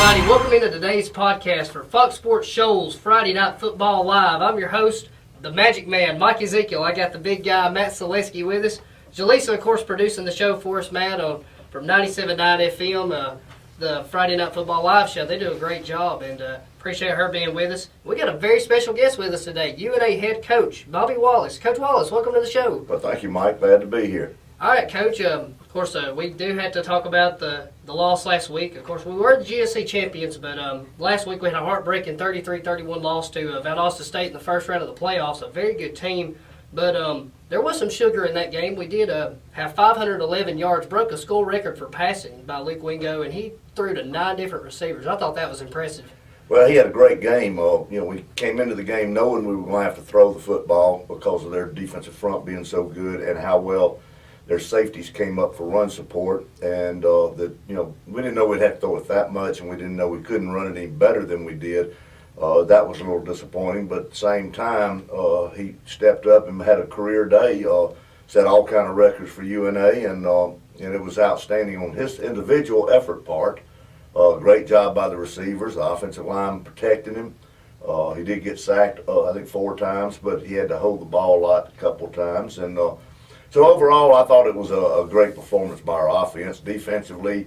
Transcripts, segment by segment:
everybody. Welcome into today's podcast for Fox Sports Shoals Friday Night Football Live. I'm your host, the Magic Man, Mike Ezekiel. I got the big guy, Matt Suleski, with us. Jaleesa, of course, producing the show for us, Matt, from 97.9 FM, the Friday Night Football Live show. They do a great job, and appreciate her being with us. We got a very special guest with us today, UNA head coach, Bobby Wallace. Coach Wallace, welcome to the show. Well, thank you, Mike. Glad to be here. All right, Coach. Of course, we do have to talk about the loss last week. Of course, we were the GSC champions, but last week we had a heartbreaking 33-31 loss to Valdosta State in the first round of the playoffs. A very good team, but there was some sugar in that game. We did have 511 yards, broke a school record for passing by Luke Wingo, and he threw to 9 different receivers. I thought that was impressive. Well, he had a great game. We came into the game knowing we were going to have to throw the football because of their defensive front being so good and how well their safeties came up for run support, and we didn't know we'd have to throw it that much, and we didn't know we couldn't run it any better than we did. That was a little disappointing, but at the same time, he stepped up and had a career day, set all kind of records for UNA, and it was outstanding on his individual effort part. Great job by the receivers, the offensive line protecting him. He did get sacked, I think 4 times, but he had to hold the ball a couple of times, and so overall, I thought it was a great performance by our offense. Defensively,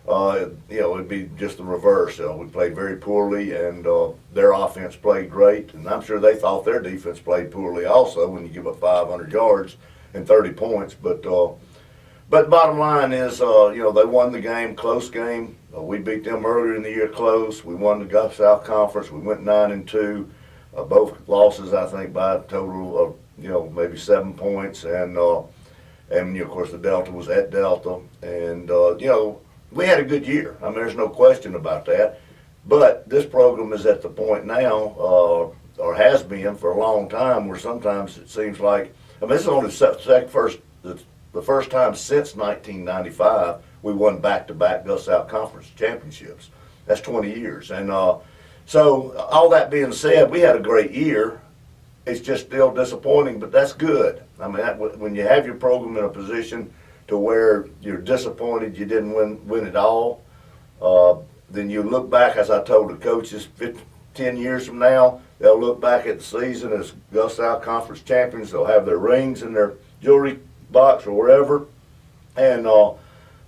it'd be just the reverse. We played very poorly, and their offense played great. And I'm sure they thought their defense played poorly also when you give up 500 yards and 30 points. But bottom line is, they won the game, close game. We beat them earlier in the year close. We won the Gulf South Conference. We went 9-2. Both losses, I think, by a total of maybe 7 points, and of course the Delta was at Delta, and we had a good year. I mean, there's no question about that. But this program is at the point now, or has been for a long time, where sometimes it seems like, this is only the first time since 1995 we won back-to-back Gulf South Conference championships. That's 20 years, and so all that being said, we had a great year. It's just still disappointing, but that's good. I mean, when you have your program in a position to where you're disappointed you didn't win it all, then you look back, as I told the coaches, 10 years from now, they'll look back at the season as Gulf South Conference champions. They'll have their rings in their jewelry box or wherever, and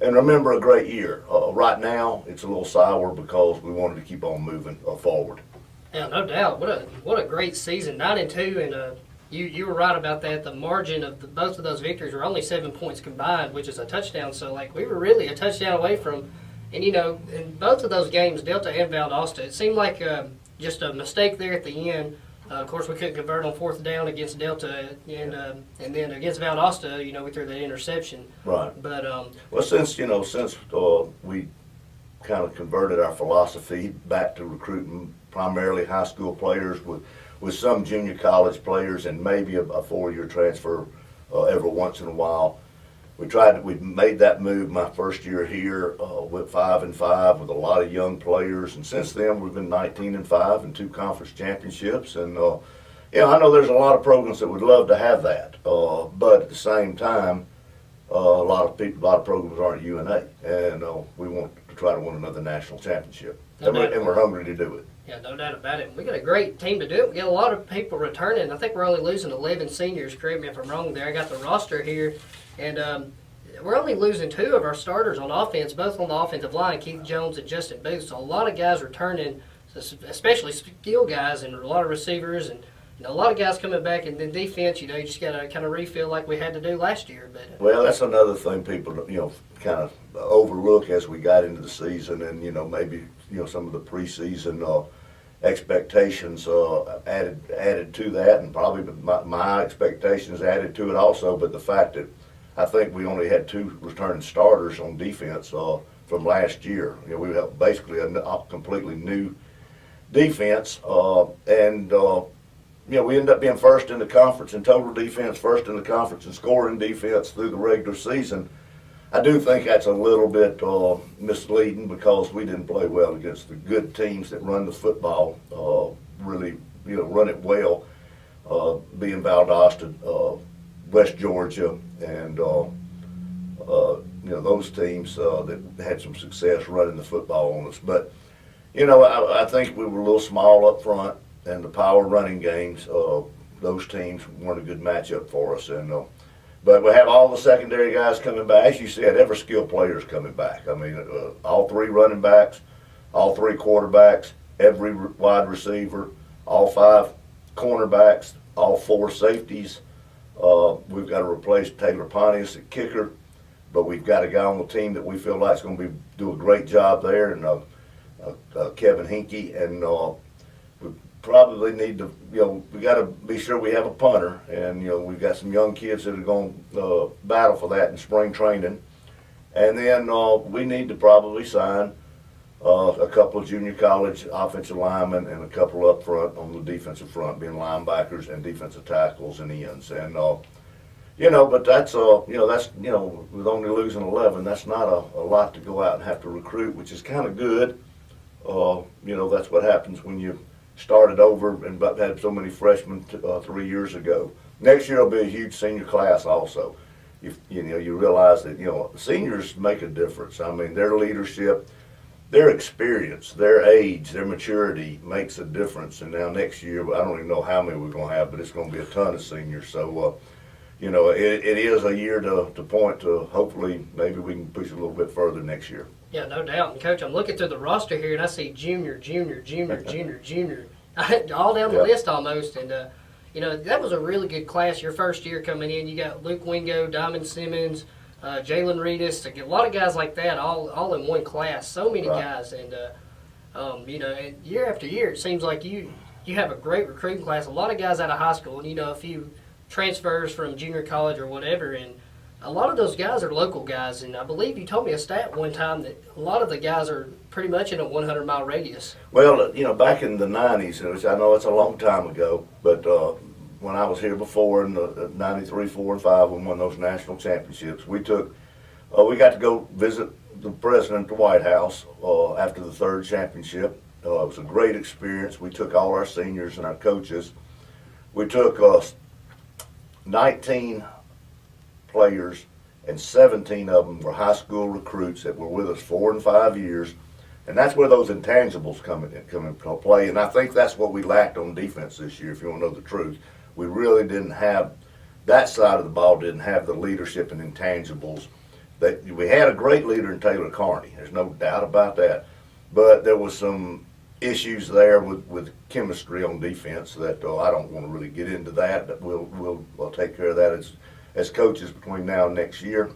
remember a great year. Right now, it's a little sour because we wanted to keep on moving forward. Yeah, no doubt. What a great season, 9-2, and you were right about that. The margin of both of those victories were only 7 points combined, which is a touchdown. So we were really a touchdown away from, and in both of those games, Delta and Valdosta, it seemed like just a mistake there at the end. Of course, we couldn't convert on 4th down against Delta, and then against Valdosta, we threw that interception. Right. But well, since we kind of converted our philosophy back to recruiting primarily high school players with some junior college players and maybe a 4-year transfer every once in a while. We made that move my first year here, went 5-5 with a lot of young players, and since then we've been 19-5 and 2 conference championships. And I know there's a lot of programs that would love to have that, but at the same time, a lot of programs aren't UNA, and we want to try to win another national championship, and we're hungry to do it. Yeah, no doubt about it. We got a great team to do it. We got a lot of people returning. I think we're only losing 11 seniors. Correct me if I'm wrong there. I got the roster here, and we're only losing 2 of our starters on offense, both on the offensive line, Keith Jones and Justin Booth. So a lot of guys returning, especially skill guys, and a lot of receivers, and a lot of guys coming back. And then defense, you just got to kind of refill like we had to do last year. But well, that's another thing people kind of overlook as we got into the season, and maybe some of the preseason expectations added to that, and probably my expectations added to it also. But the fact that I think we only had 2 returning starters on defense from last year. We have basically a completely new defense, and we ended up being first in the conference in total defense, first in the conference in scoring defense through the regular season. I do think that's a little bit misleading because we didn't play well against the good teams that run the football, really run it well, being Valdosta, West Georgia, and those teams that had some success running the football on us. But I think we were a little small up front, and the power running games, those teams weren't a good matchup for us. But we have all the secondary guys coming back. As you said, every skilled player is coming back. I mean, all 3 running backs, all 3 quarterbacks, every wide receiver, all 5 cornerbacks, all 4 safeties. We've got to replace Taylor Pontius at kicker, but we've got a guy on the team that we feel like is going to do a great job there, and Kevin Hinkie, and we probably need to, we got to be sure we have a punter, and we've got some young kids that are going to battle for that in spring training, and then we need to probably sign a couple of junior college offensive linemen and a couple up front on the defensive front, being linebackers and defensive tackles and ends, and but that's with only losing 11, that's not a lot to go out and have to recruit, which is kind of good. That's what happens when you started over and had so many freshmen 3 years ago. Next year will be a huge senior class also. You realize that, seniors make a difference. I mean, their leadership, their experience, their age, their maturity makes a difference. And now next year, I don't even know how many we're going to have, but it's going to be a ton of seniors. So, it is a year to point to, hopefully, maybe we can push a little bit further next year. Yeah, no doubt. And, Coach, I'm looking through the roster here, and I see junior, all down the list almost. And, that was a really good class your first year coming in. You got Luke Wingo, Diamond Simmons, Jalen Reedus, a lot of guys like that all in one class. So many guys. And, and year after year, it seems like you have a great recruiting class. A lot of guys out of high school, and, a few transfers from junior college or whatever. And a lot of those guys are local guys, and I believe you told me a stat one time that a lot of the guys are pretty much in a 100-mile radius. Well, back in the 90s, which I know it's a long time ago, but when I was here before in the 93, 4, and 5, we won those national championships, we got to go visit the president at the White House after the 3rd championship. It was a great experience. We took all our seniors and our coaches. We took 19 players, and 17 of them were high school recruits that were with us 4 and 5 years, and that's where those intangibles come into play. And I think that's what we lacked on defense this year. If you want to know the truth, we really didn't have that side of the ball. Didn't have the leadership and intangibles. That we had a great leader in Taylor Carney. There's no doubt about that, but there was some issues there with chemistry on defense that I don't want to really get into that. But we'll take care of that as coaches between now and next year.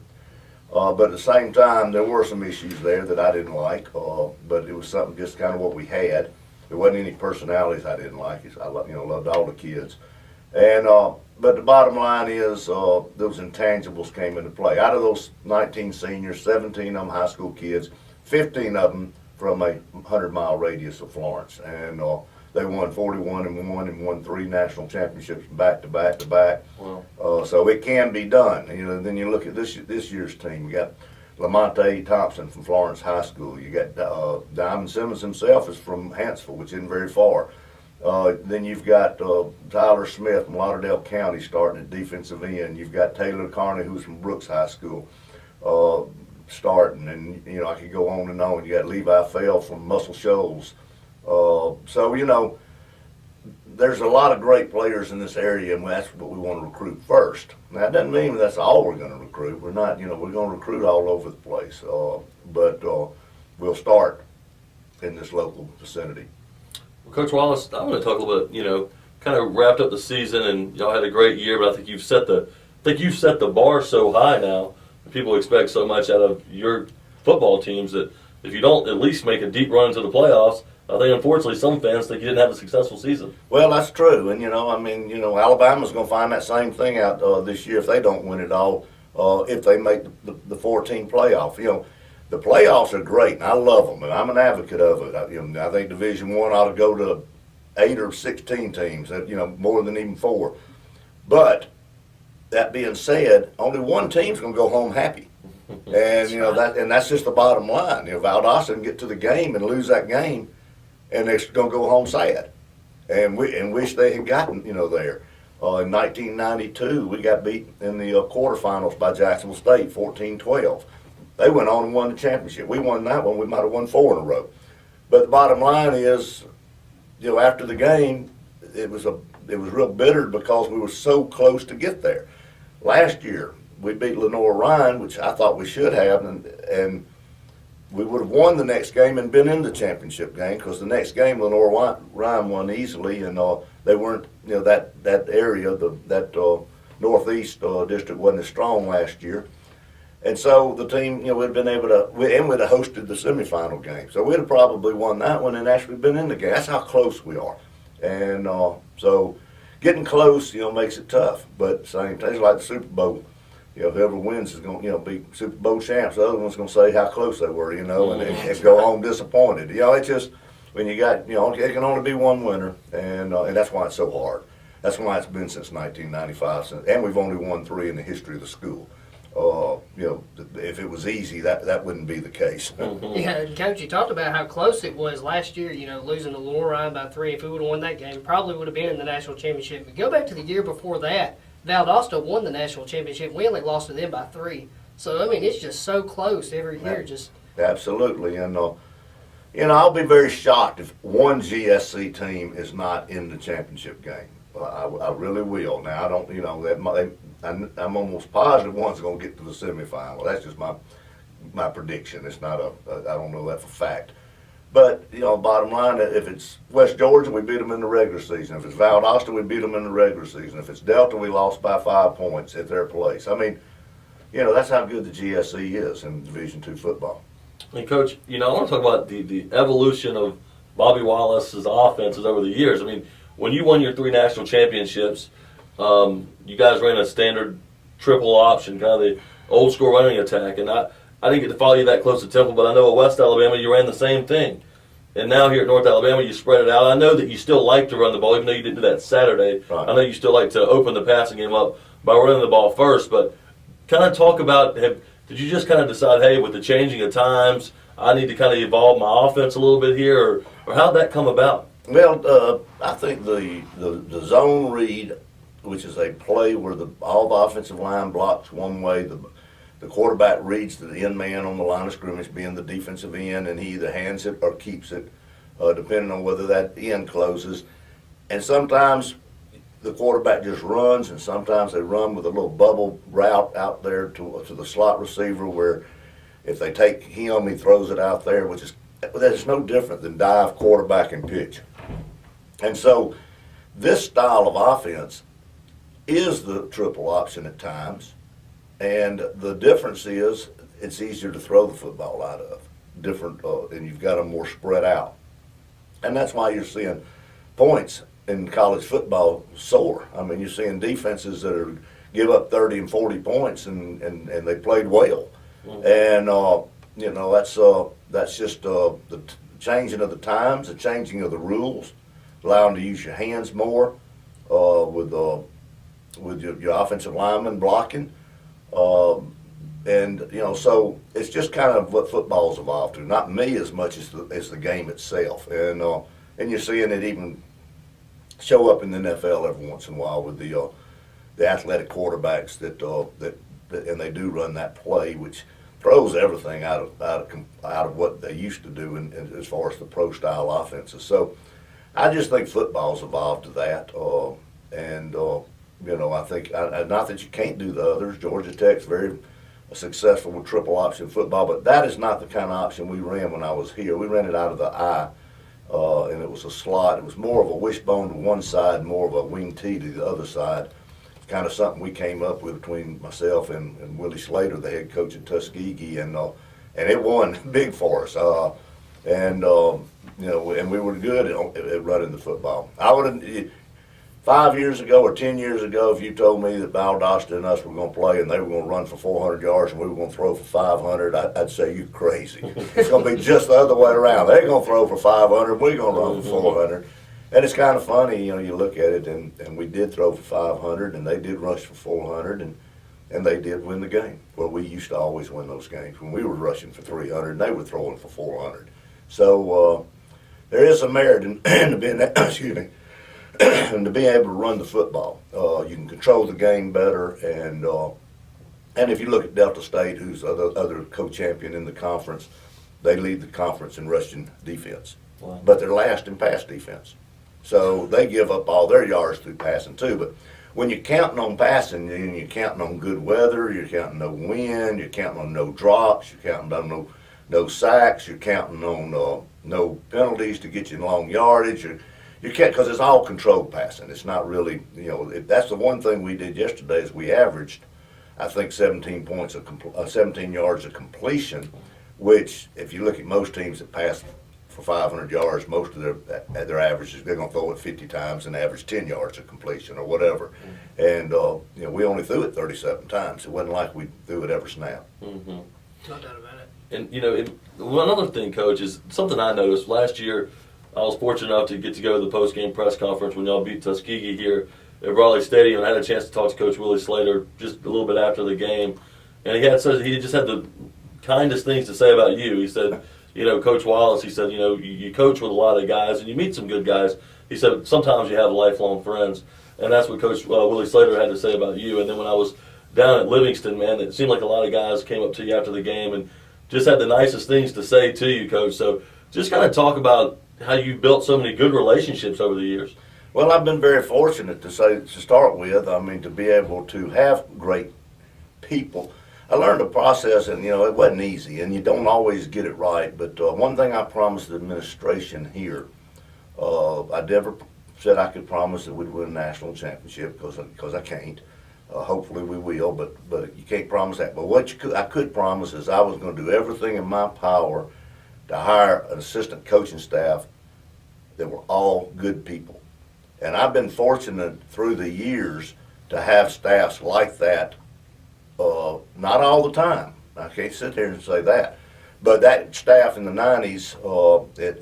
But at the same time, there were some issues there that I didn't like. But it was something just kind of what we had. There wasn't any personalities I didn't like. I loved all the kids. And but the bottom line is those intangibles came into play. Out of those 19 seniors, 17 of them high school kids, 15 of them from a 100-mile radius of Florence, and they won 41 and 1 and won 3 national championships back to back to back. Wow. So it can be done. Then you look at this year's team. You got Lamonte Thompson from Florence High School. You got Diamond Simmons himself is from Hansville, which isn't very far. Then you've got Tyler Smith from Lauderdale County starting at defensive end. You've got Taylor Carney, who's from Brooks High School, starting, and I could go on and on. You got Levi Fell from Muscle Shoals. So there's a lot of great players in this area, and that's what we want to recruit first. Now, that doesn't mean that's all we're going to recruit. We're not, we're going to recruit all over the place, but we'll start in this local vicinity. Well, Coach Wallace, I want to talk a little bit. Kind of wrapped up the season, and y'all had a great year, but I think you've set the bar so high now. People expect so much out of your football teams that if you don't at least make a deep run into the playoffs, I think unfortunately some fans think you didn't have a successful season. Well, that's true, and Alabama's going to find that same thing out this year if they don't win it all. If they make the 14 playoff, the playoffs are great, and I love them, and I'm an advocate of it. I think Division I ought to go to 8 or 16 teams, more than even 4. But that being said, only one team's going to go home happy. And that's just the bottom line. Valdosta can get to the game and lose that game, and they're going to go home sad, and wish they had gotten there. In 1992, we got beat in the quarterfinals by Jacksonville State, 14-12. They went on and won the championship. We won that one. We might have won 4 in a row. But the bottom line is, after the game, it was real bitter because we were so close to get there. Last year, we beat Lenore Ryan, which I thought we should have, and we would have won the next game and been in the championship game, because the next game Lenore Ryan won easily, and they weren't, that area, that northeast district wasn't as strong last year. And so the team, we'd have been able to, and we'd have hosted the semifinal game. So we'd have probably won that one and actually been in the game. That's how close we are. And so getting close, makes it tough. But same things like the Super Bowl. Whoever wins is going to, be Super Bowl champs. The other one's going to say how close they were, and go home disappointed. It's just, when you got, it can only be one winner, and that's why it's so hard. That's why it's been since 1995, and we've only won 3 in the history of the school. If it was easy, that wouldn't be the case. Yeah, Coach, you talked about how close it was last year, losing to Lenore Ryan by 3. If we would have won that game, probably would have been in the national championship. But go back to the year before that, Valdosta won the national championship. We only lost to them by 3. So, it's just so close every year. Absolutely. And, I'll be very shocked if one GSC team is not in the championship game. I really will. Now, I don't, I'm almost positive one's going to get to the semifinal. That's just my prediction. It's not I don't know that for fact. But, bottom line, if it's West Georgia, we beat them in the regular season. If it's Valdosta, we beat them in the regular season. If it's Delta, we lost by 5 points at their place. That's how good the GSC is in Division II football. And Coach, I want to talk about the evolution of Bobby Wallace's offenses over the years. When you won your 3 national championships, you guys ran a standard triple option, kind of the old school running attack. And I didn't get to follow you that close to Temple, but I know at West Alabama you ran the same thing. And now here at North Alabama you spread it out. I know that you still like to run the ball, even though you didn't do that Saturday. Right. I know you still like to open the passing game up by running the ball first. But kind of talk about, did you just kind of decide, hey, with the changing of times, I need to kind of evolve my offense a little bit here, or how'd that come about? Well, I think the zone read, which is a play where all the offensive line blocks one way, the quarterback reads to the end man on the line of scrimmage, being the defensive end, and he either hands it or keeps it, depending on whether that end closes. And sometimes the quarterback just runs, and sometimes they run with a little bubble route out there to the slot receiver, where if they take him, he throws it out there, that's no different than dive, quarterback, and pitch. And so this style of offense is the triple option at times, and the difference is it's easier to throw the football out of, and you've got them more spread out. And that's why you're seeing points in college football soar. You're seeing defenses that give up 30 and 40 points, and they played well. And that's just the changing of the times, the changing of the rules, allowing to use your hands more with your offensive lineman blocking. So it's just kind of what football's evolved to. Not me as much as the game itself. And you're seeing it even show up in the NFL every once in a while with the athletic quarterbacks that and they do run that play, which throws everything out of what they used to do in as far as the pro style offenses. So I just think football's evolved to that, I think not that you can't do the others. Georgia Tech's very successful with triple option football, but that is not the kind of option we ran when I was here. We ran it out of the I, and it was a slot. It was more of a wishbone to one side, more of a wing T to the other side. Kind of something we came up with between myself and Willie Slater, the head coach at Tuskegee, and it won big for us. And we were good at running the football. I would 5 years ago or 10 years ago, if you told me that Valdosta and us were going to play and they were going to run for 400 yards and we were going to throw for 500, I'd say you're crazy. It's going to be just the other way around. They're going to throw for 500, we're going to run for 400. And it's kind of funny, you look at it, and we did throw for 500, and they did rush for 400, and they did win the game. Well, we used to always win those games when we were rushing for 300, and they were throwing for 400. So there is some merit in being, excuse me, and to be able to run the football. You can control the game better, and if you look at Delta State, who's other co-champion in the conference, they lead the conference in rushing defense. Wow. But they're last in pass defense. So they give up all their yards through passing too. But when you're counting on passing, and you're counting on good weather, you're counting no wind, you're counting on no drops, you're counting on no sacks, you're counting on no penalties to get you in long yardage. You can't, because it's all controlled passing. It's not really, that's the one thing we did yesterday is we averaged, I think, 17 yards of completion, which if you look at most teams that pass for 500 yards, most of their averages, they're going to throw it 50 times and average 10 yards of completion or whatever. And, we only threw it 37 times. It wasn't like we threw it every snap. Mm-hmm. No doubt about it. And, one other thing, Coach, is something I noticed last year. I was fortunate enough to get to go to the post-game press conference when y'all beat Tuskegee here at Raleigh Stadium. I had a chance to talk to Coach Willie Slater just a little bit after the game, and he just had the kindest things to say about you. He said, Coach Wallace, he said, you coach with a lot of guys and you meet some good guys. He said sometimes you have lifelong friends, and that's what Coach Willie Slater had to say about you. And then when I was down at Livingston, man, it seemed like a lot of guys came up to you after the game and just had the nicest things to say to you, Coach. So just kind of talk about how you built so many good relationships over the years. Well, I've been very fortunate to start with. I mean, to be able to have great people. I learned the process, and it wasn't easy, and you don't always get it right. But one thing I promised the administration here, I never said I could promise that we'd win a national championship because I can't. Hopefully we will, but you can't promise that. But what I could promise is I was going to do everything in my power to hire an assistant coaching staff that were all good people. And I've been fortunate through the years to have staffs like that, not all the time. I can't sit here and say that. But that staff in the 90s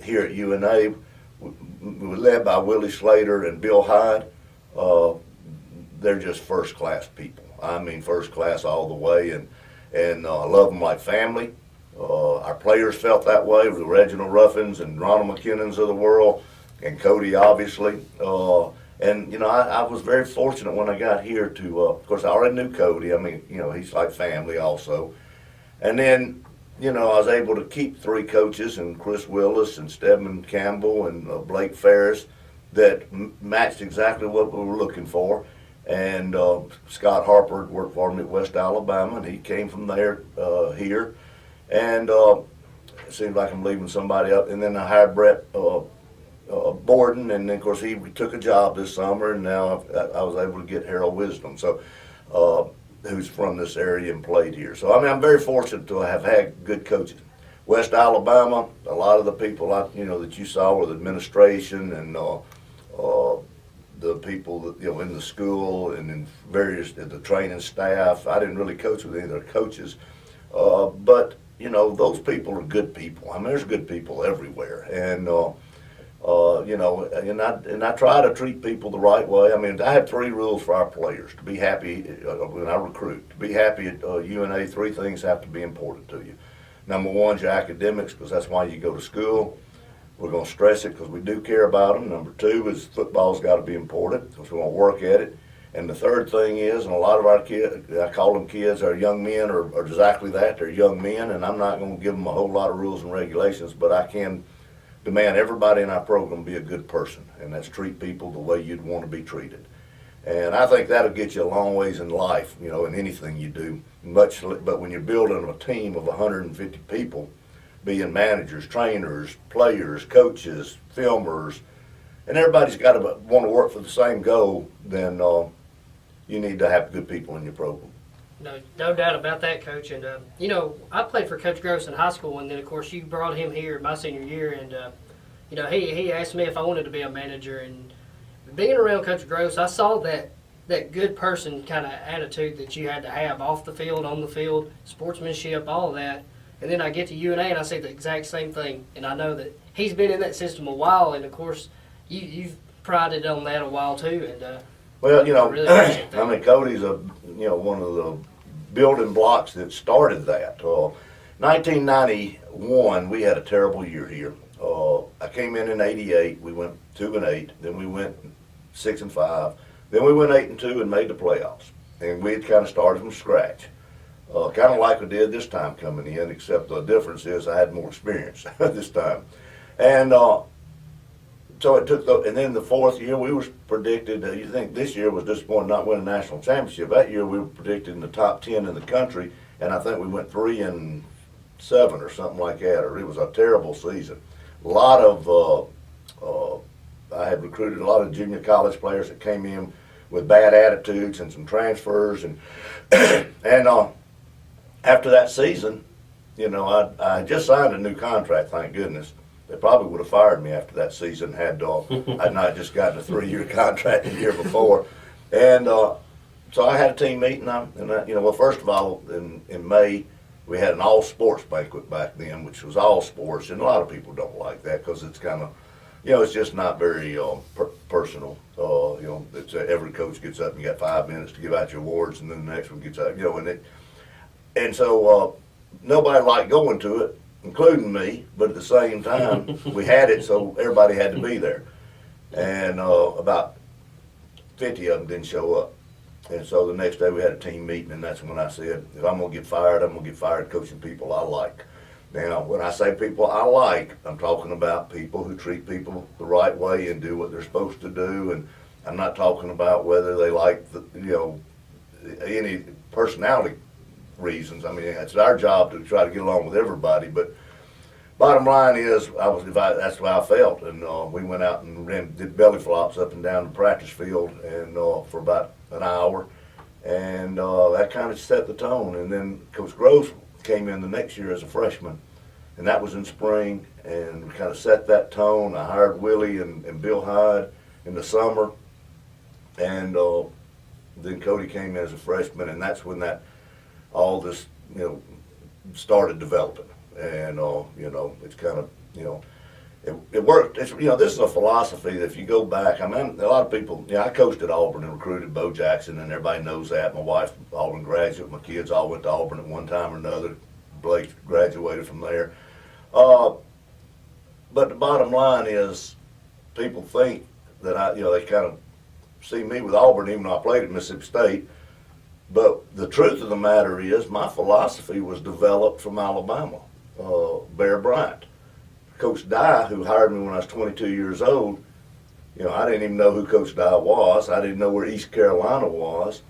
here at UNA, we were led by Willie Slater and Bill Hyde. They're just first-class people. I mean, first class all the way, and I love them like family. Our players felt that way with the Reginald Ruffins and Ronald McKinnons of the world, and Cody, obviously. I was very fortunate when I got here to, of course, I already knew Cody. I mean, he's like family also. And then, I was able to keep three coaches, and Chris Willis and Stedman Campbell and Blake Ferris, that matched exactly what we were looking for. And Scott Harper worked for me at West Alabama, and he came from there here. And it seems like I'm leaving somebody up. And then I hired Brett Borden, and then, of course, he took a job this summer, and now I was able to get Harold Wisdom, so who's from this area and played here. So, I mean, I'm very fortunate to have had good coaches. West Alabama, a lot of the people that you saw were the administration and the people that, in the school and in the training staff. I didn't really coach with any of their coaches, but those people are good people. I mean, there's good people everywhere, and I try to treat people the right way. I mean, I have 3 rules for our players to be happy when I recruit. To be happy at UNA, 3 things have to be important to you. Number 1 is your academics, because that's why you go to school. We're going to stress it because we do care about them. Number 2 is football's got to be important because we want to work at it. And the third thing is, and a lot of our kids, I call them kids, our young men are exactly that. They're young men, and I'm not going to give them a whole lot of rules and regulations, but I can demand everybody in our program be a good person, and that's treat people the way you'd want to be treated. And I think that'll get you a long ways in life, in anything you do. But when you're building a team of 150 people, being managers, trainers, players, coaches, filmers, and everybody's got to want to work for the same goal, then you need to have good people in your program. No doubt about that, Coach. And, I played for Coach Gross in high school, and then, of course, you brought him here my senior year, and, he asked me if I wanted to be a manager. And being around Coach Gross, I saw that good person kind of attitude that you had to have off the field, on the field, sportsmanship, all of that. And then I get to UNA and I say the exact same thing. And I know that he's been in that system a while, and, of course, you've prided on that a while, too. And well, I really appreciate that. I mean, Cody's one of the building blocks that started that. 1991, we had a terrible year here. I came in '88. We went 2-8. Then we went 6-5. Then we went 8-2 and made the playoffs. And we had kind of started from scratch. kind of like we did this time coming in, except the difference is I had more experience this time. And so it took, and then the fourth year we was predicted, you think this year was disappointing not winning a national championship. That year we were predicted in the top 10 in the country, and I think we went 3-7 or something like that, or it was a terrible season. A lot of, I had recruited a lot of junior college players that came in with bad attitudes and some transfers, and after that season, I just signed a new contract, thank goodness. They probably would have fired me after that season had I'd not just gotten a 3-year contract the year before. And so I had a team meeting, well, first of all, in May, we had an all-sports banquet back then, which was all sports, and a lot of people don't like that because it's kind of, it's just not very personal. It's every coach gets up and you got 5 minutes to give out your awards, and then the next one gets up, and so nobody liked going to it, including me, but at the same time, we had it, so everybody had to be there. And about 50 of them didn't show up. And so the next day we had a team meeting, and that's when I said, if I'm going to get fired, I'm going to get fired coaching people I like. Now, when I say people I like, I'm talking about people who treat people the right way and do what they're supposed to do. And I'm not talking about whether they like, any personality reasons. I mean, it's our job to try to get along with everybody. But bottom line is, that's the way I felt. And we went out and did belly flops up and down the practice field and for about an hour. And that kind of set the tone. And then Coach Gross came in the next year as a freshman, and that was in spring, and we kind of set that tone. I hired Willie and Bill Hyde in the summer, and then Cody came in as a freshman, and that's when all this started developing. And it's kind of it worked. It's, this is a philosophy that if you go back, I mean, a lot of people, I coached at Auburn and recruited Bo Jackson, and everybody knows that. My wife, Auburn graduate, my kids all went to Auburn at one time or another. Blake graduated from there. But the bottom line is, people think that they kind of see me with Auburn, even though I played at Mississippi State. But the truth of the matter is, my philosophy was developed from Alabama. Bear Bryant. Coach Dye, who hired me when I was 22 years old, I didn't even know who Coach Dye was. I didn't know where East Carolina was.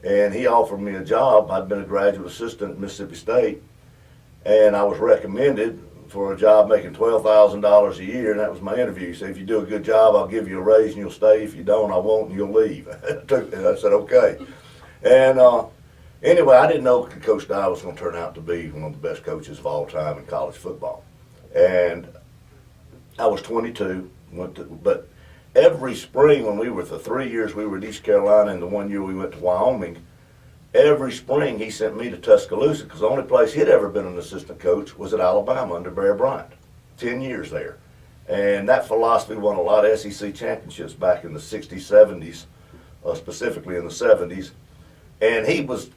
And he offered me a job. I'd been a graduate assistant at Mississippi State, and I was recommended for a job making $12,000 a year, and that was my interview. He said, if you do a good job, I'll give you a raise and you'll stay. If you don't, I won't and you'll leave. And I said, okay. And anyway, I didn't know Coach Dye was going to turn out to be one of the best coaches of all time in college football. And I was 22, but every spring when we were, the 3 years we were at East Carolina and the 1 year we went to Wyoming, every spring he sent me to Tuscaloosa because the only place he'd ever been an assistant coach was at Alabama under Bear Bryant. 10 years there. And that philosophy won a lot of SEC championships back in the 60s, 70s, specifically in the 70s. And he was,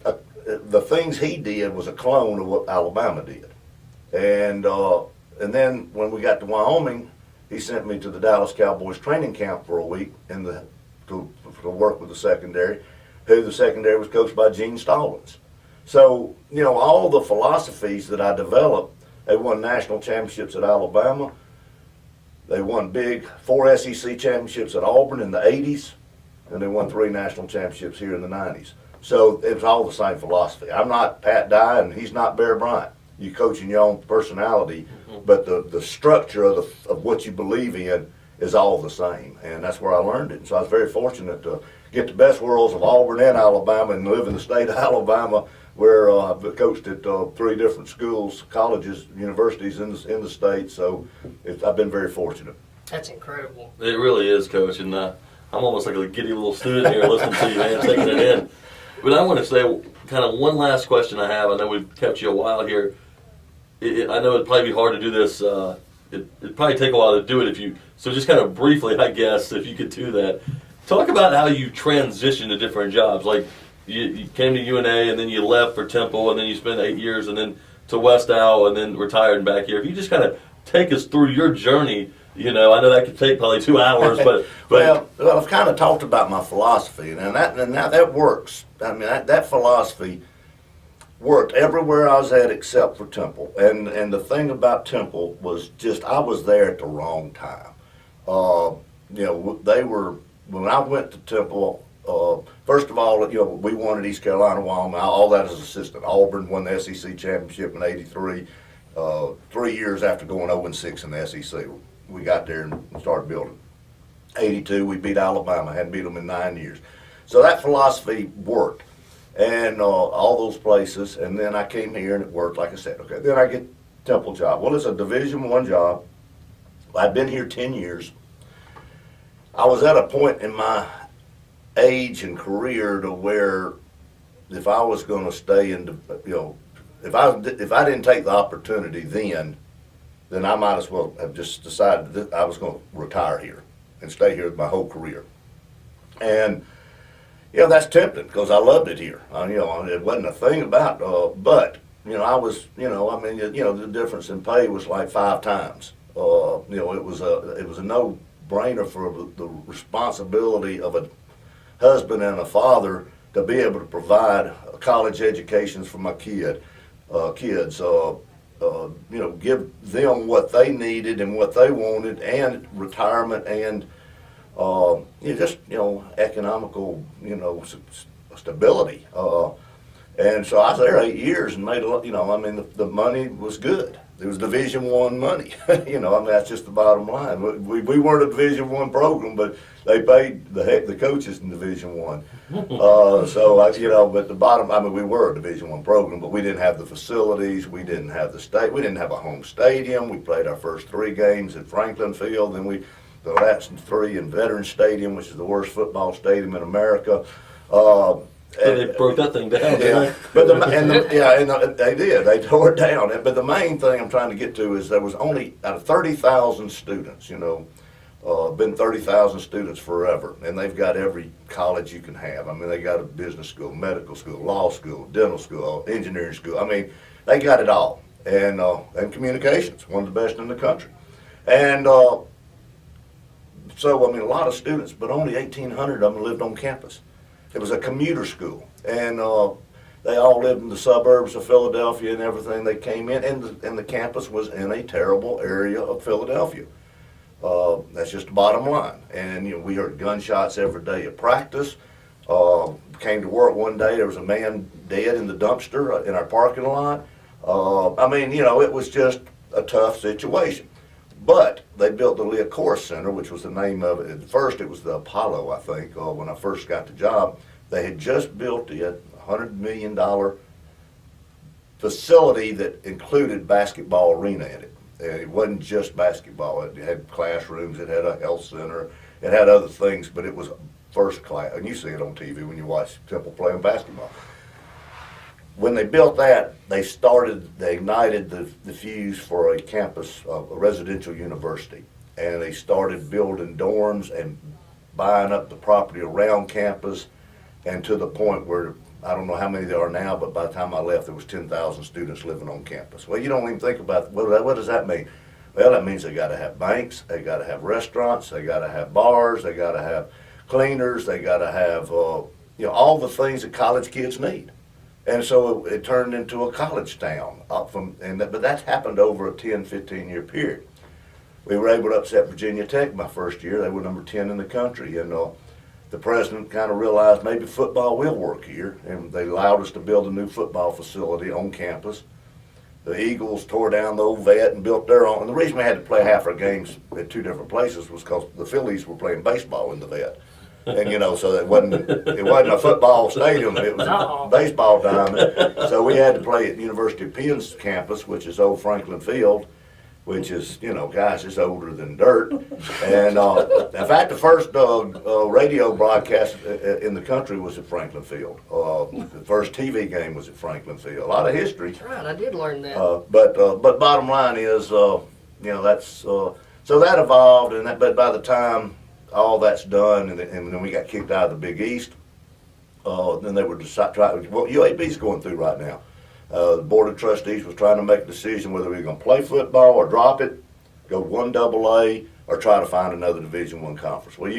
the things he did was a clone of what Alabama did. And then when we got to Wyoming, he sent me to the Dallas Cowboys training camp for a week to work with the secondary, who the secondary was coached by Gene Stallings. So, all the philosophies that I developed, they won national championships at Alabama. They won 4 SEC championships at Auburn in the 80s, and they won 3 national championships here in the 90s. So it was all the same philosophy. I'm not Pat Dye, and he's not Bear Bryant. You coach in your own personality, but the structure of what you believe in is all the same, and that's where I learned it. And so I was very fortunate to get the best worlds of Auburn and Alabama and live in the state of Alabama, where I've coached at 3 different schools, colleges, universities in the state. So I've been very fortunate. That's incredible. It really is, Coach, and I'm almost like a giddy little student here listening to you, man, taking it in. But I want to say kind of one last question I have. I know we've kept you a while here. I know it'd probably be hard to do this. It'd probably take a while to do it so just kind of briefly, I guess, if you could do that. Talk about how you transitioned to different jobs. Like you came to UNA and then you left for Temple and then you spent 8 years and then to West Al and then retired and back here. If you just kind of take us through your journey, I know that could take probably 2 hours, but well, I've kind of talked about my philosophy, and now that works. I mean, that philosophy worked everywhere I was at except for Temple. And the thing about Temple was just I was there at the wrong time. When I went to Temple, first of all, we won at East Carolina, Wyoming, all that as assistant. Auburn won the SEC championship in '83, 3 years after going 0-6 in the SEC. We got there and started building. '82, we beat Alabama, hadn't beat them in 9 years. So that philosophy worked. And all those places, and then I came here and it worked, like I said. Okay, then I get Temple job. Well, it's a Division I job. I've been here 10 years. I was at a point in my age and career to where if I was going to stay in, if I didn't take the opportunity then I might as well have just decided that I was going to retire here and stay here my whole career. And that's tempting because I loved it here. It wasn't a thing about, but I was, the difference in pay was like 5 times. It was a no-brainer for the responsibility of a husband and a father to be able to provide college educations for my kids. Give them what they needed and what they wanted, and retirement and economical, stability. And so I was there 8 years and made a lot, the money was good. It was Division I money. That's just the bottom line. We weren't a Division I program, but they paid the coaches in Division I. But the bottom, we were a Division I program, but we didn't have the facilities. We didn't have we didn't have a home stadium. We played our first 3 games at Franklin Field, then the last 3 in Veterans Stadium, which is the worst football stadium in America. So they broke that thing down. Yeah, but they did. They tore it down. But the main thing I'm trying to get to is there was only out of 30,000 students. Been 30,000 students forever, and they've got every college you can have. They got a business school, medical school, law school, dental school, engineering school. They got it all, and communications, one of the best in the country, and. So, a lot of students, but only 1,800 of them lived on campus. It was a commuter school, and they all lived in the suburbs of Philadelphia and everything. They came in, and the campus was in a terrible area of Philadelphia. That's just the bottom line. And, we heard gunshots every day at practice. Came to work one day, there was a man dead in the dumpster in our parking lot. It was just a tough situation. But they built the Leah Center, which was the name of it. At first, it was the Apollo, I think, when I first got the job. They had just built a $100 million facility that included basketball arena in it. And it wasn't just basketball. It had classrooms. It had a health center. It had other things, but it was first class. And you see it on TV when you watch Temple playing basketball. When they built that, they ignited the fuse for a campus, a residential university. And they started building dorms and buying up the property around campus, and to the point where, I don't know how many there are now, but by the time I left, there was 10,000 students living on campus. Well, you don't even think about, what does that mean? Well, that means they got to have banks, they got to have restaurants, they got to have bars, they got to have cleaners, they got to have, all the things that college kids need. And so it turned into a college town. But that's happened over a 10, 15-year period. We were able to upset Virginia Tech my first year. They were number 10 in the country. And the president kind of realized maybe football will work here. And they allowed us to build a new football facility on campus. The Eagles tore down the old vet and built their own. And the reason we had to play half our games at 2 different places was because the Phillies were playing baseball in the vet. And so it wasn't a football stadium, it was a baseball diamond. So we had to play at University of Penn's campus, which is old Franklin Field, which is, gosh, it's older than dirt. And in fact, the first radio broadcast in the country was at Franklin Field. The first TV game was at Franklin Field. A lot of history. That's right, I did learn that. But bottom line is, that's so that evolved, but by the time all that's done, and then we got kicked out of the Big East. Then they were trying. What UAB's going through right now. The Board of Trustees was trying to make a decision whether we were going to play football or drop it, go 1AA, or try to find another Division I conference. Well,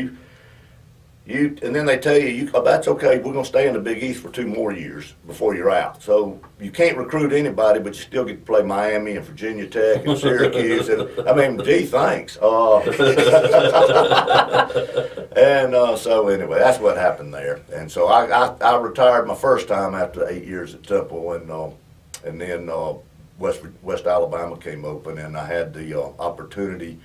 And then they tell you, oh, that's okay, we're going to stay in the Big East for 2 more years before you're out. So you can't recruit anybody, but you still get to play Miami and Virginia Tech and Syracuse. And I mean, gee, thanks. So anyway, that's what happened there. And so I retired my first time after 8 years at Temple, and then West Alabama came open, and I had the opportunity.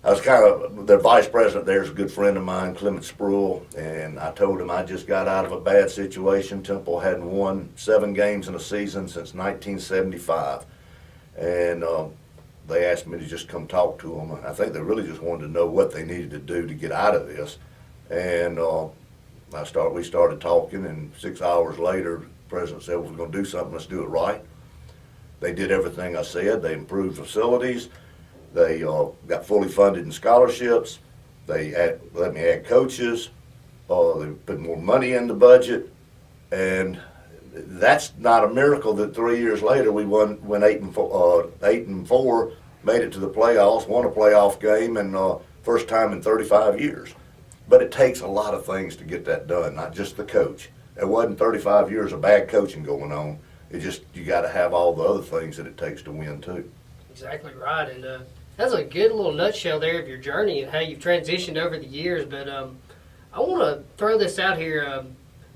I was kind of, their vice president there is a good friend of mine, Clement Spruill, and I told him I just got out of a bad situation. Temple hadn't won 7 games in a season since 1975. And they asked me to just come talk to them. I think they really just wanted to know what they needed to do to get out of this. And we started talking, and 6 hours later, the president said, well, if we're going to do something, let's do it right. They did everything I said. They improved facilities. They got fully funded in scholarships. They let me add coaches. They put more money in the budget, and that's not a miracle that 3 years later we went 8-4, made it to the playoffs, won a playoff game, and first time in 35 years. But it takes a lot of things to get that done, not just the coach. It wasn't 35 years of bad coaching going on. It just, you got to have all the other things that it takes to win too. Exactly right, and that's a good little nutshell there of your journey and how you've transitioned over the years. But I want to throw this out here.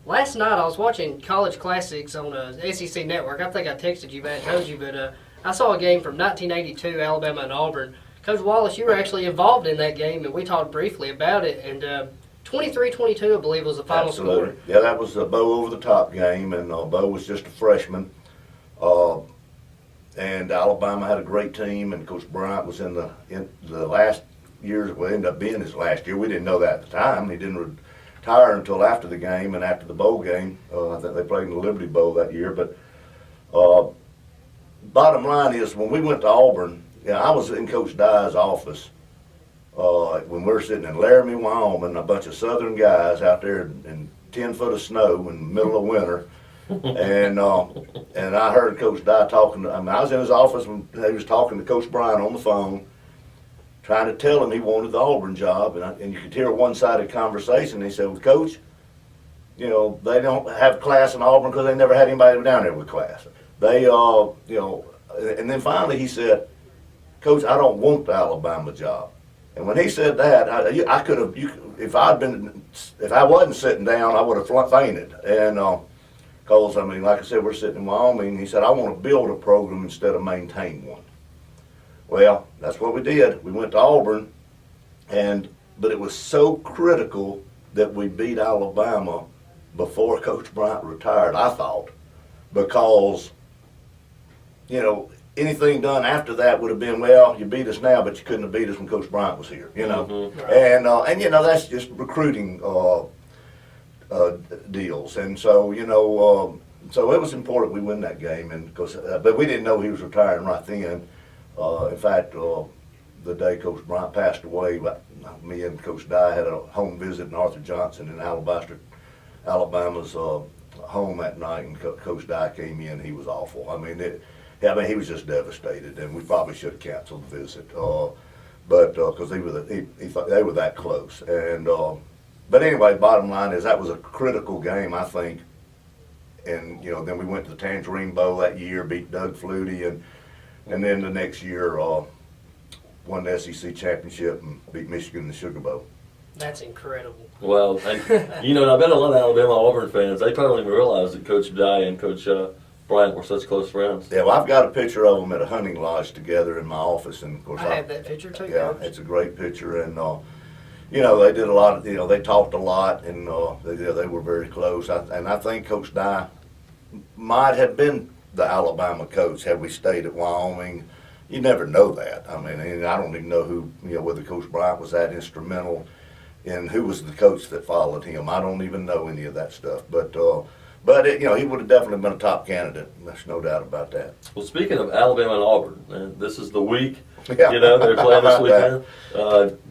Last night I was watching College Classics on SEC Network. I think I texted you, Matt, told you, but I saw a game from 1982, Alabama and Auburn. Coach Wallace, you were actually involved in that game, and we talked briefly about it. And 23-22, I believe, was the final score. Yeah, that was a Bo over-the-top game, and Bo was just a freshman. And Alabama had a great team, and Coach Bryant was in the last years. Well, it ended up being his last year. We didn't know that at the time. He didn't retire until after the game and after the bowl game. I think they played in the Liberty Bowl that year. But bottom line is, when we went to Auburn, I was in Coach Dye's office when we were sitting in Laramie, Wyoming, a bunch of Southern guys out there in 10 foot of snow in the middle of winter. And I heard Coach Dye talking to, I was in his office when he was talking to Coach Bryant on the phone, trying to tell him he wanted the Auburn job, and you could hear a one-sided conversation. He said, well, Coach, they don't have class in Auburn because they never had anybody down there with class. They, and then finally he said, Coach, I don't want the Alabama job. And when he said that, I could have, if I wasn't sitting down, I would have fainted. And because, like I said, we're sitting in Wyoming. He said, I want to build a program instead of maintain one. Well, that's what we did. We went to Auburn, but it was so critical that we beat Alabama before Coach Bryant retired, I thought, because, anything done after that would have been, well, you beat us now, but you couldn't have beat us when Coach Bryant was here, Mm-hmm. Right. And that's just recruiting deals. And so, so it was important we win that game, and but we didn't know he was retiring right then. In fact, the day Coach Bryant passed away, me and Coach Dye had a home visit in Arthur Johnson in Alabaster, Alabama's home that night, and Coach Dye came in. He was awful. He was just devastated, and we probably should have canceled the visit, but because he thought they were that close. And but anyway, bottom line is that was a critical game, I think. And then we went to the Tangerine Bowl that year, beat Doug Flutie, and then the next year won the SEC championship and beat Michigan in the Sugar Bowl. That's incredible. Well, and I bet a lot of Alabama Auburn fans, they probably don't even realize that Coach Dye and Coach Bryant were such close friends. Yeah, well, I've got a picture of them at a hunting lodge together in my office, and of course I have that picture too. Yeah, it's a great picture, and they did a lot of, they talked a lot, and they were very close. And I think Coach Dye might have been the Alabama coach had we stayed at Wyoming. You never know that. I don't even know who, whether Coach Bryant was that instrumental in who was the coach that followed him. I don't even know any of that stuff, but he would have definitely been a top candidate. There's no doubt about that. Well, speaking of Alabama and Auburn, this is the week. Yeah. They're playing this weekend.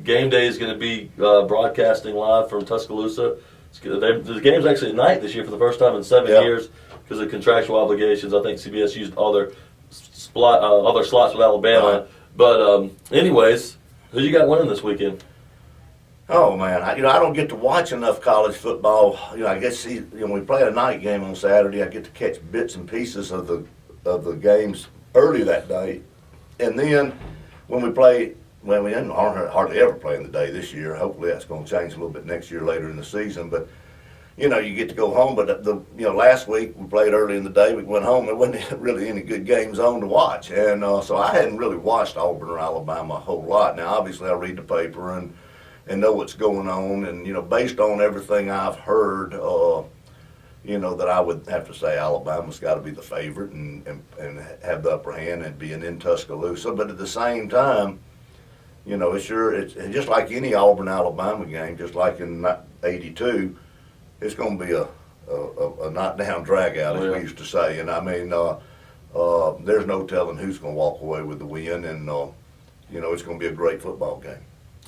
Game day is going to be broadcasting live from Tuscaloosa. The game's actually at night this year for the first time in 7 years because of contractual obligations. I think CBS used other slots with Alabama. Right. But anyways, who you got winning this weekend? Oh man, I don't get to watch enough college football. I guess we play a night game on Saturday. I get to catch bits and pieces of the games early that day, and then when we play, well, we didn't hardly ever play in the day this year. Hopefully that's going to change a little bit next year later in the season. But you get to go home. But last week we played early in the day. We went home. There wasn't really any good games on to watch, and so I hadn't really watched Auburn or Alabama a whole lot. Now obviously I read the paper and know what's going on, and based on everything I've heard, that I would have to say Alabama's got to be the favorite and have the upper hand and being in Tuscaloosa. But at the same time, it's just like any Auburn Alabama game, just like in '82, it's going to be a knockdown drag out, as we used to say. And I mean, there's no telling who's going to walk away with the win, and it's going to be a great football game.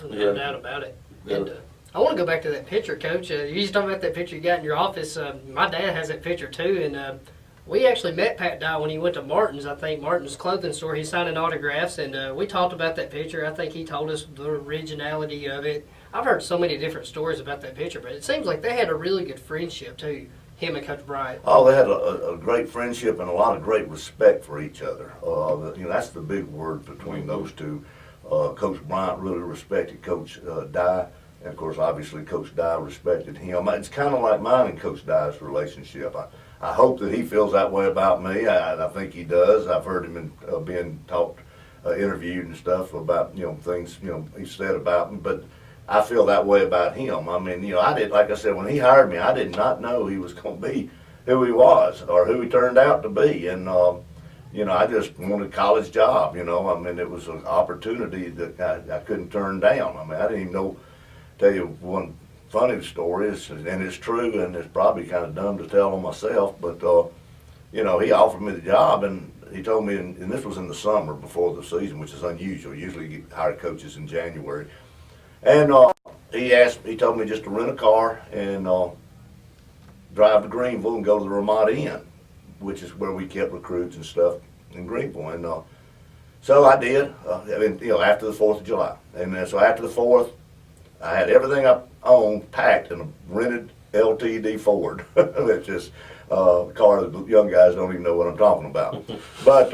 No doubt about it. And I want to go back to that picture, Coach. You used to talk about that picture you got in your office. My dad has that picture too, and we actually met Pat Dye when he went to Martin's. I think Martin's clothing store. He's signing autographs, and we talked about that picture. I think he told us the originality of it. I've heard so many different stories about that picture, but it seems like they had a really good friendship too, him and Coach Bryant. Oh, they had a great friendship and a lot of great respect for each other. That's the big word between those two. Coach Bryant really respected Coach Dye, and of course, obviously, Coach Dye respected him. It's kind of like mine and Coach Dye's relationship. I hope that he feels that way about me. I think he does. I've heard him being talked, interviewed and stuff about things he said about me, but I feel that way about him. I mean, like I said, when he hired me, I did not know he was going to be who he was or who he turned out to be, and I just wanted a college job, I mean, it was an opportunity that I couldn't turn down. I mean, I didn't even know, tell you one funny story, and it's true, and it's probably kind of dumb to tell on myself, but, he offered me the job, and he told me, and this was in the summer before the season, which is unusual. Usually you hire coaches in January. And he told me just to rent a car and drive to Greenville and go to the Ramada Inn, which is where we kept recruits and stuff in Greenville. And so I did, after the 4th of July. And so after the 4th, I had everything I owned packed in a rented LTD Ford, which is a car that young guys don't even know what I'm talking about. But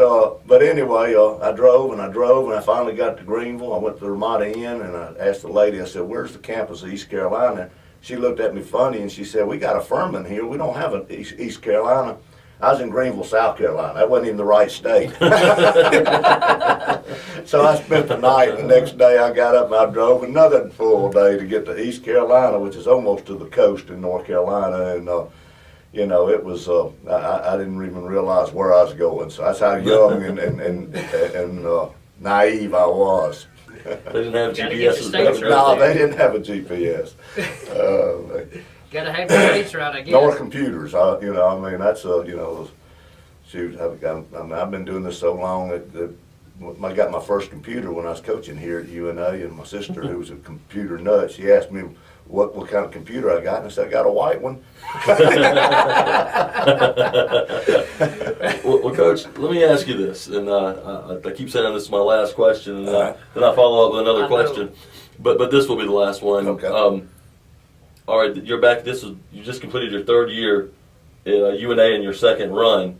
anyway, I drove and I finally got to Greenville. I went to the Ramada Inn and I asked the lady, I said, "Where's the campus of East Carolina?" She looked at me funny and she said, "We got a Furman here. We don't have an East Carolina." I was in Greenville, South Carolina. That wasn't even the right state. So I spent the night, and the next day I got up and I drove another full day to get to East Carolina, which is almost to the coast in North Carolina. And, it was, I didn't even realize where I was going. So that's how young and naive I was. They didn't have Gotta get GPS. the states right. No, they didn't have a GPS. Got to have your dates right, I guess. Nor computers, that's shoot. I've been doing this so long that I got my first computer when I was coaching here at UNA, and my sister, who was a computer nut, she asked me what kind of computer I got, and I said, "I got a white one." Well, Coach, let me ask you this, and I keep saying this is my last question, and then I follow up with another question, but this will be the last one. Okay. All right, you're back. You just completed your 3rd year at UNA in your 2nd run.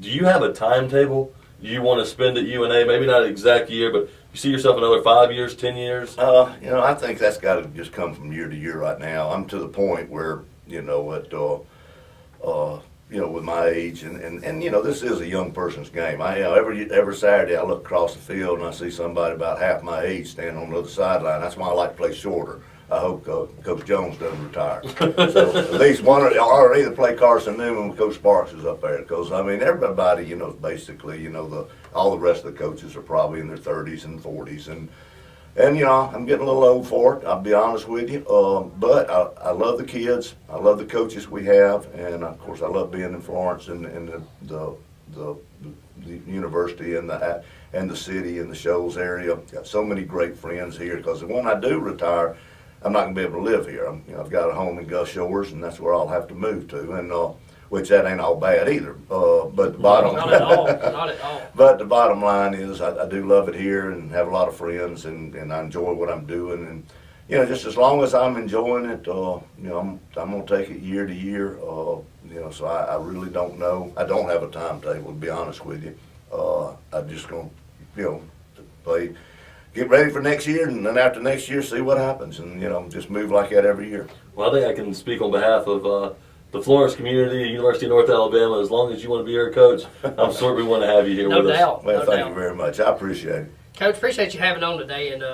Do you have a timetable you want to spend at UNA? Maybe not an exact year, but you see yourself another 5 years, 10 years? I think that's got to just come from year to year right now. I'm to the point where, with my age, and this is a young person's game. Every Saturday I look across the field and I see somebody about half my age standing on the other sideline. That's why I like to play shorter. I hope Coach Jones doesn't retire. So at least one or either play Carson Newman when Coach Sparks is up there. Because, everybody, basically, all the rest of the coaches are probably in their 30s and 40s. And I'm getting a little old for it, I'll be honest with you. But I love the kids. I love the coaches we have. And, of course, I love being in Florence and the university and the city and the Shoals area. Got so many great friends here. Because when I do retire, I'm not going to be able to live here. I've got a home in Gus Shores, and that's where I'll have to move to, and which that ain't all bad either. But the bottom Not at all. Not at all. But the bottom line is, I do love it here and have a lot of friends, and I enjoy what I'm doing, you know, just as long as I'm enjoying it, you know, I'm gonna take it year to year. You know, so I really don't know. I don't have a timetable, to be honest with you. I'm just gonna, you know, play, get ready for next year, and then after next year, see what happens, and you know, just move like that every year. Well, I think I can speak on behalf of the Florence community, University of North Alabama. As long as you want to be our coach, I'm sure we want to have you here No with doubt. us. Well, No thank doubt. you very much. I appreciate it. Coach, appreciate you having on today. And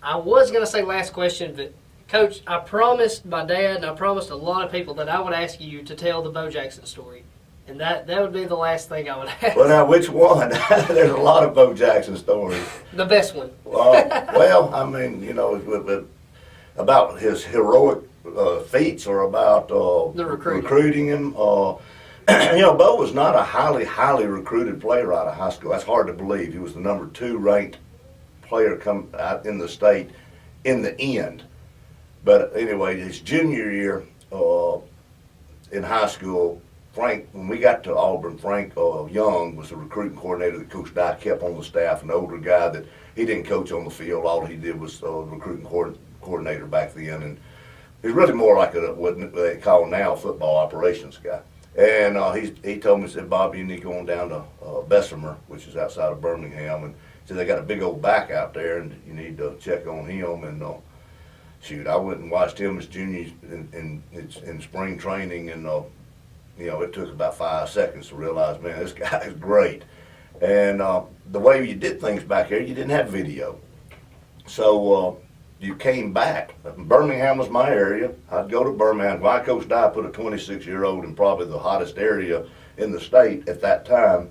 I was going to say last question, but Coach, I promised my dad and I promised a lot of people that I would ask you to tell the Bo Jackson story. And that would be the last thing I would ask. Well, now, which one? There's a lot of Bo Jackson stories. The best one. Well, I mean, you know, about his heroic feats or about The recruiting. recruiting him. You know, Bo was not a highly recruited player out of high school. That's hard to believe. He was the number 2 ranked player come out in the state in the end. But anyway, his junior year in high school, Frank, when we got to Auburn, Frank Young was the recruiting coordinator that Coach Dye kept on the staff, an older guy that he didn't coach on the field. All he did was recruiting coordinator back then. And he's really more like what they call now football operations guy. And he told me, he said, Bob, you need to go on down to Bessemer, which is outside of Birmingham. And he said, they got a big old back out there, and you need to check on him. And shoot, I went and watched him as junior in spring training, and you know, it took about 5 seconds to realize, man, this guy is great. And the way you did things back there, you didn't have video. So you came back. Birmingham was my area. I'd go to Birmingham. My Coach Dye put a 26-year-old in probably the hottest area in the state at that time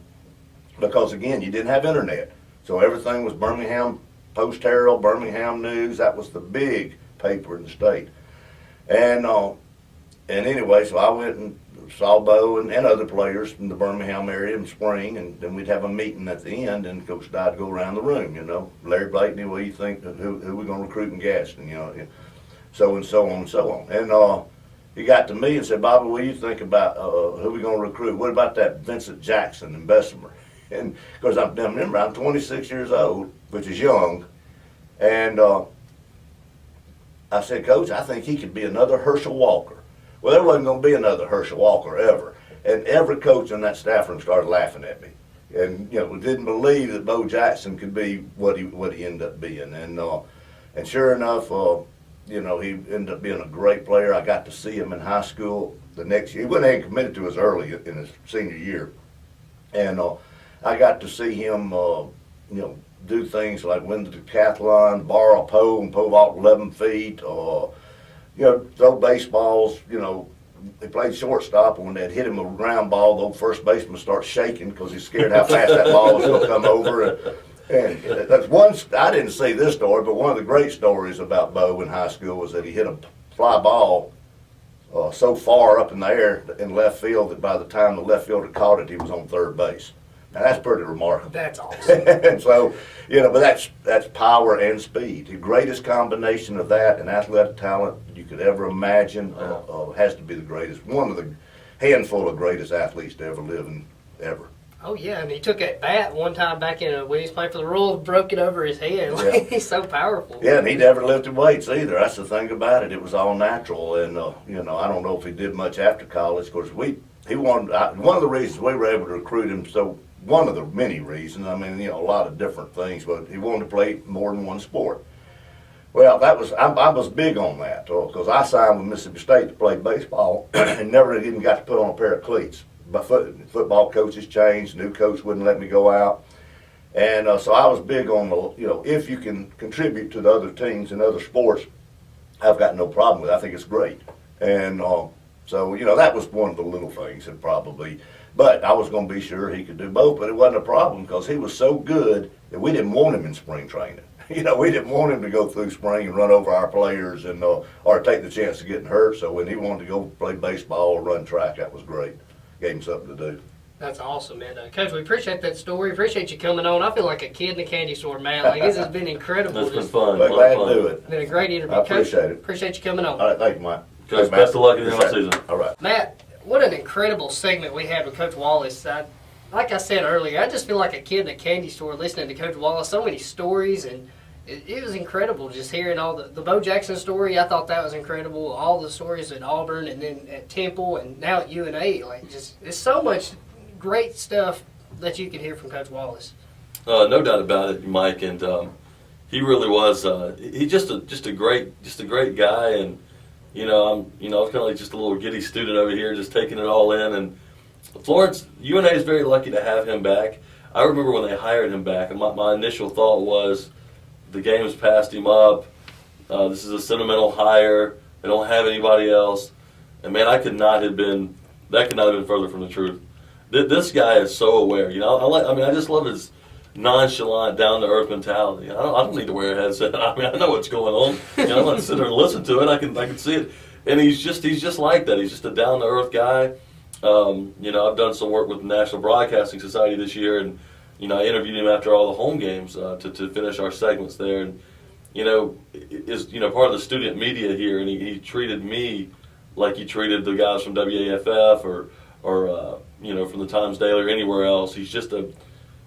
because, again, you didn't have internet. So everything was Birmingham Post-Herald, Birmingham News. That was the big paper in the state. And anyway, so I went and saw Bo and other players from the Birmingham area in spring, and then we'd have a meeting at the end, and Coach Dye would go around the room, you know. Larry Blakeney, what do you think, who we going to recruit in Gaston, you know, so and so on and so on. And he got to me and said, Bobby, what do you think about who we going to recruit? What about that Vincent Jackson in Bessemer? And because remember, I'm 26 years old, which is young, and I said, Coach, I think he could be another Herschel Walker. Well, there wasn't going to be another Herschel Walker ever. And every coach in that staff room started laughing at me. And, you know, didn't believe that Bo Jackson could be what he ended up being. And sure enough, you know, he ended up being a great player. I got to see him in high school the next year. He went ahead and committed to us early in his senior year. And I got to see him, you know, do things like win the decathlon, borrow a pole and pole vault 11 feet, you know, throw baseballs. You know, he played shortstop, and when they'd hit him a ground ball, the old first baseman starts shaking because he's scared how fast that ball was going to come over. And that's one. I didn't see this story, but one of the great stories about Bo in high school was that he hit a fly ball so far up in the air in left field that by the time the left fielder caught it, he was on third base. Now that's pretty remarkable. That's awesome. And so, you know, but that's power and speed. The greatest combination of that and athletic talent you could ever imagine has to be the greatest. One of the handful of greatest athletes to ever live and ever. Oh, yeah. I mean, he took that bat one time back when he was playing for the Royals, broke it over his head. Yeah. He's so powerful. Yeah, and he never lifted weights either. That's the thing about it. It was all natural. And, you know, I don't know if he did much after college. Of course, one of the reasons we were able to recruit him, so one of the many reasons, I mean, you know, a lot of different things, but he wanted to play more than one sport. Well, I was big on that because I signed with Mississippi State to play baseball and never even got to put on a pair of cleats. But football coaches changed, new coach wouldn't let me go out. And so I was big on, you know, if you can contribute to the other teams and other sports, I've got no problem with it. I think it's great. And so, you know, that was one of the little things that probably, but I was going to be sure he could do both, but it wasn't a problem because he was so good that we didn't want him in spring training. You know, we didn't want him to go through spring and run over our players and or take the chance of getting hurt. So when he wanted to go play baseball or run track, that was great. Gave him something to do. That's awesome, man. Coach, we appreciate that story. Appreciate you coming on. I feel like a kid in a candy store, man. Like, this has been incredible. That's been fun. But glad to do it. It's been a great interview. I appreciate Coach, it. Appreciate you coming on. All right, thank you, Mike. Coach, best of luck in the Appreciate it. offseason. All right. Matt, what an incredible segment we had with Coach Wallace. Like I said earlier, I just feel like a kid in a candy store listening to Coach Wallace. So many stories, and it was incredible just hearing all the Bo Jackson story. I thought that was incredible. All the stories at Auburn and then at Temple and now at UNA. Like, just there's so much great stuff that you can hear from Coach Wallace. No doubt about it, Mike, and he really was. He just a great guy, and I was kind of like just a little giddy student over here, just taking it all in. And Florence, UNA is very lucky to have him back. I remember when they hired him back, and my initial thought was, the game's passed him up. This is a sentimental hire. They don't have anybody else. And man, that could not have been further from the truth. This guy is so aware. I just love his nonchalant, down to earth mentality. I don't need to wear a headset. I know what's going on. I'm going to sit there and listen to it. I can see it. And he's just like that. He's just a down to earth guy. I've done some work with the National Broadcasting Society this year, and I interviewed him after all the home games to finish our segments there. And is part of the student media here, and he treated me like he treated the guys from WAFF or from the Times Daily or anywhere else. He's just a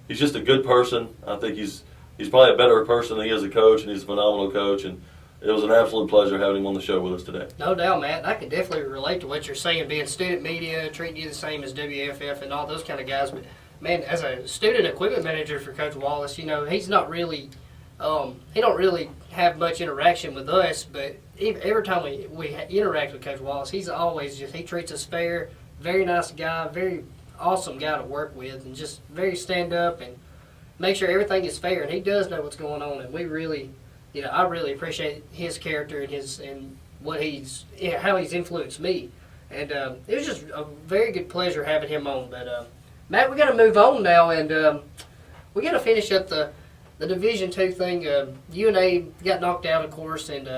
good person. I think he's probably a better person than he is a coach, and he's a phenomenal coach. And it was an absolute pleasure having him on the show with us today. No doubt, Matt. I can definitely relate to what you're saying, being student media, treating you the same as WFF and all those kind of guys. But, man, as a student equipment manager for Coach Wallace, he's not really he don't really have much interaction with us. But every time we interact with Coach Wallace, he's always he treats us fair, very nice guy, very awesome guy to work with, and just very stand-up and make sure everything is fair. And he does know what's going on, and we really – I really appreciate his character and how he's influenced me, and it was just a very good pleasure having him on. But Matt, we got to move on now, and we got to finish up the Division II thing. UNA got knocked out, of course, and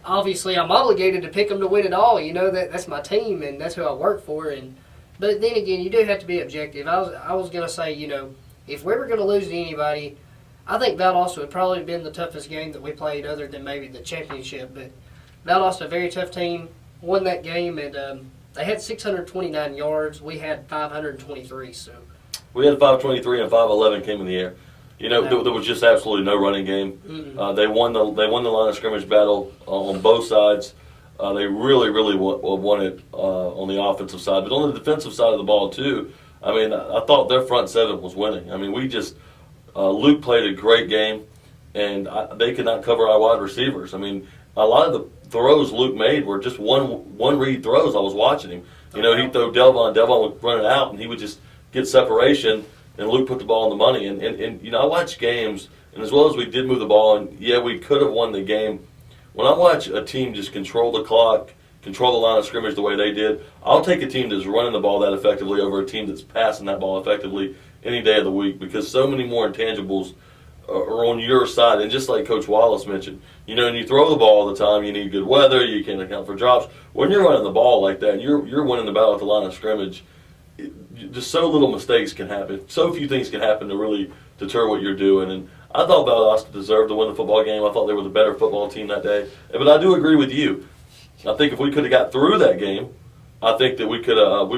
obviously I'm obligated to pick them to win it all. That's my team, and that's who I work for. But then again, you do have to be objective. I was gonna say, if we were gonna lose to anybody, I think Valdosta would probably have been the toughest game that we played, other than maybe the championship. But Valdosta, a very tough team, won that game, and they had 629 yards. We had 523. So we had 523 and 511 came in the air. There was just absolutely no running game. Mm-hmm. They won the line of scrimmage battle on both sides. They really won it on the offensive side, but on the defensive side of the ball too. I thought their front seven was winning. Luke played a great game, and they could not cover our wide receivers. A lot of the throws Luke made were just one read throws. I was watching him. He'd throw Delvon would run it out, and he would just get separation, and Luke put the ball on the money. And I watch games, and as well as we did move the ball, and yeah, we could have won the game. When I watch a team just control the clock, control the line of scrimmage the way they did, I'll take a team that's running the ball that effectively over a team that's passing that ball effectively any day of the week, because so many more intangibles are on your side. And just like Coach Wallace mentioned, when you throw the ball all the time, you need good weather, you can account for drops. When you're running the ball like that, and you're winning the battle at the line of scrimmage, just so little mistakes can happen. So few things can happen to really deter what you're doing. And I thought Valdosta deserved to win the football game. I thought they were the better football team that day. But I do agree with you. I think if we could have got through that game, I think that we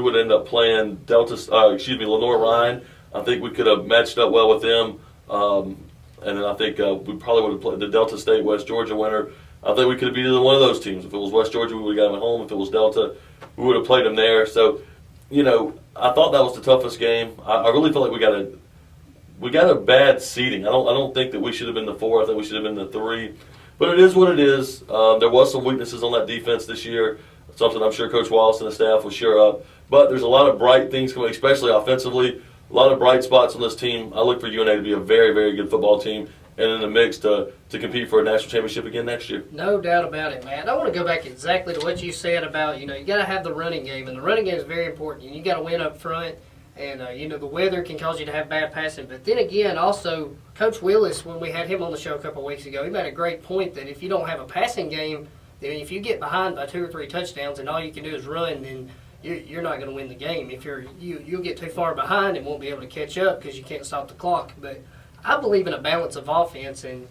would end up playing Lenore Ryan. I think we could have matched up well with them, and then I think we probably would have played the Delta State West Georgia winner. I think we could have beat either one of those teams. If it was West Georgia, we would have got them at home. If it was Delta, we would have played them there. So, I thought that was the toughest game. I really feel like we got a bad seeding. I don't think that we should have been the 4. I think we should have been the 3. But it is what it is. There was some weaknesses on that defense this year. Something I'm sure Coach Wallace and the staff will share up. But there's a lot of bright things coming, especially offensively. A lot of bright spots on this team. I look for UNA to be a very, very good football team and in the mix to compete for a national championship again next year. No doubt about it, Matt. I want to go back exactly to what you said about, you got to have the running game, and the running game is very important. You got to win up front, and, the weather can cause you to have bad passing. But then again, also, Coach Willis, when we had him on the show a couple of weeks ago, he made a great point that if you don't have a passing game, then if you get behind by 2 or 3 touchdowns and all you can do is run, then you're not going to win the game. If you'll get too far behind and won't be able to catch up because you can't stop the clock. But I believe in a balance of offense, and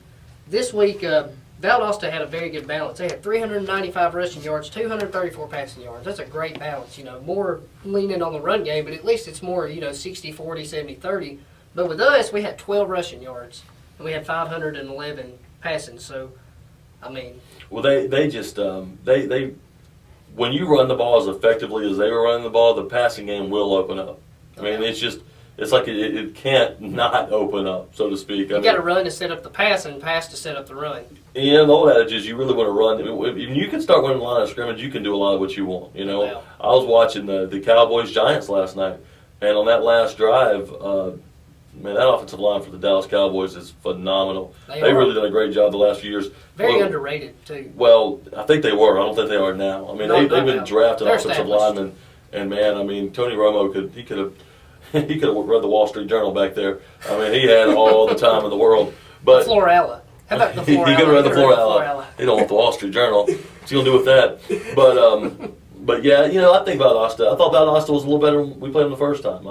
this week Valdosta had a very good balance. They had 395 rushing yards, 234 passing yards. That's a great balance. More leaning on the run game, but at least it's more 60-40, 70-30. But with us, we had 12 rushing yards, and we had 511 passing. So, I mean, Well, they just they when you run the ball as effectively as they were running the ball, the passing game will open up. I mean, it's like it can't not open up, so to speak. you got to run to set up the pass and pass to set up the run. Yeah, the old adage is you really want to run. If you can start winning the line of scrimmage, you can do a lot of what you want. You know, Wow. I was watching the Cowboys Giants last night, and on that last drive, man, that offensive line for the Dallas Cowboys is phenomenal. They've really done a great job the last few years. Very underrated too. Well, I think they were. I don't think they are now. I mean, No, they've not been now. drafting They're offensive established. linemen, and man, I mean, Tony Romo could have read the Wall Street Journal back there. I mean, he had all the time in the world. But Florella. How about the he Florella? could have read the Florella. Florella. He don't want the Wall Street Journal. What's he gonna do with that? But yeah, you know, I think Valdosta. I thought Valdosta was a little better than we played them the first time.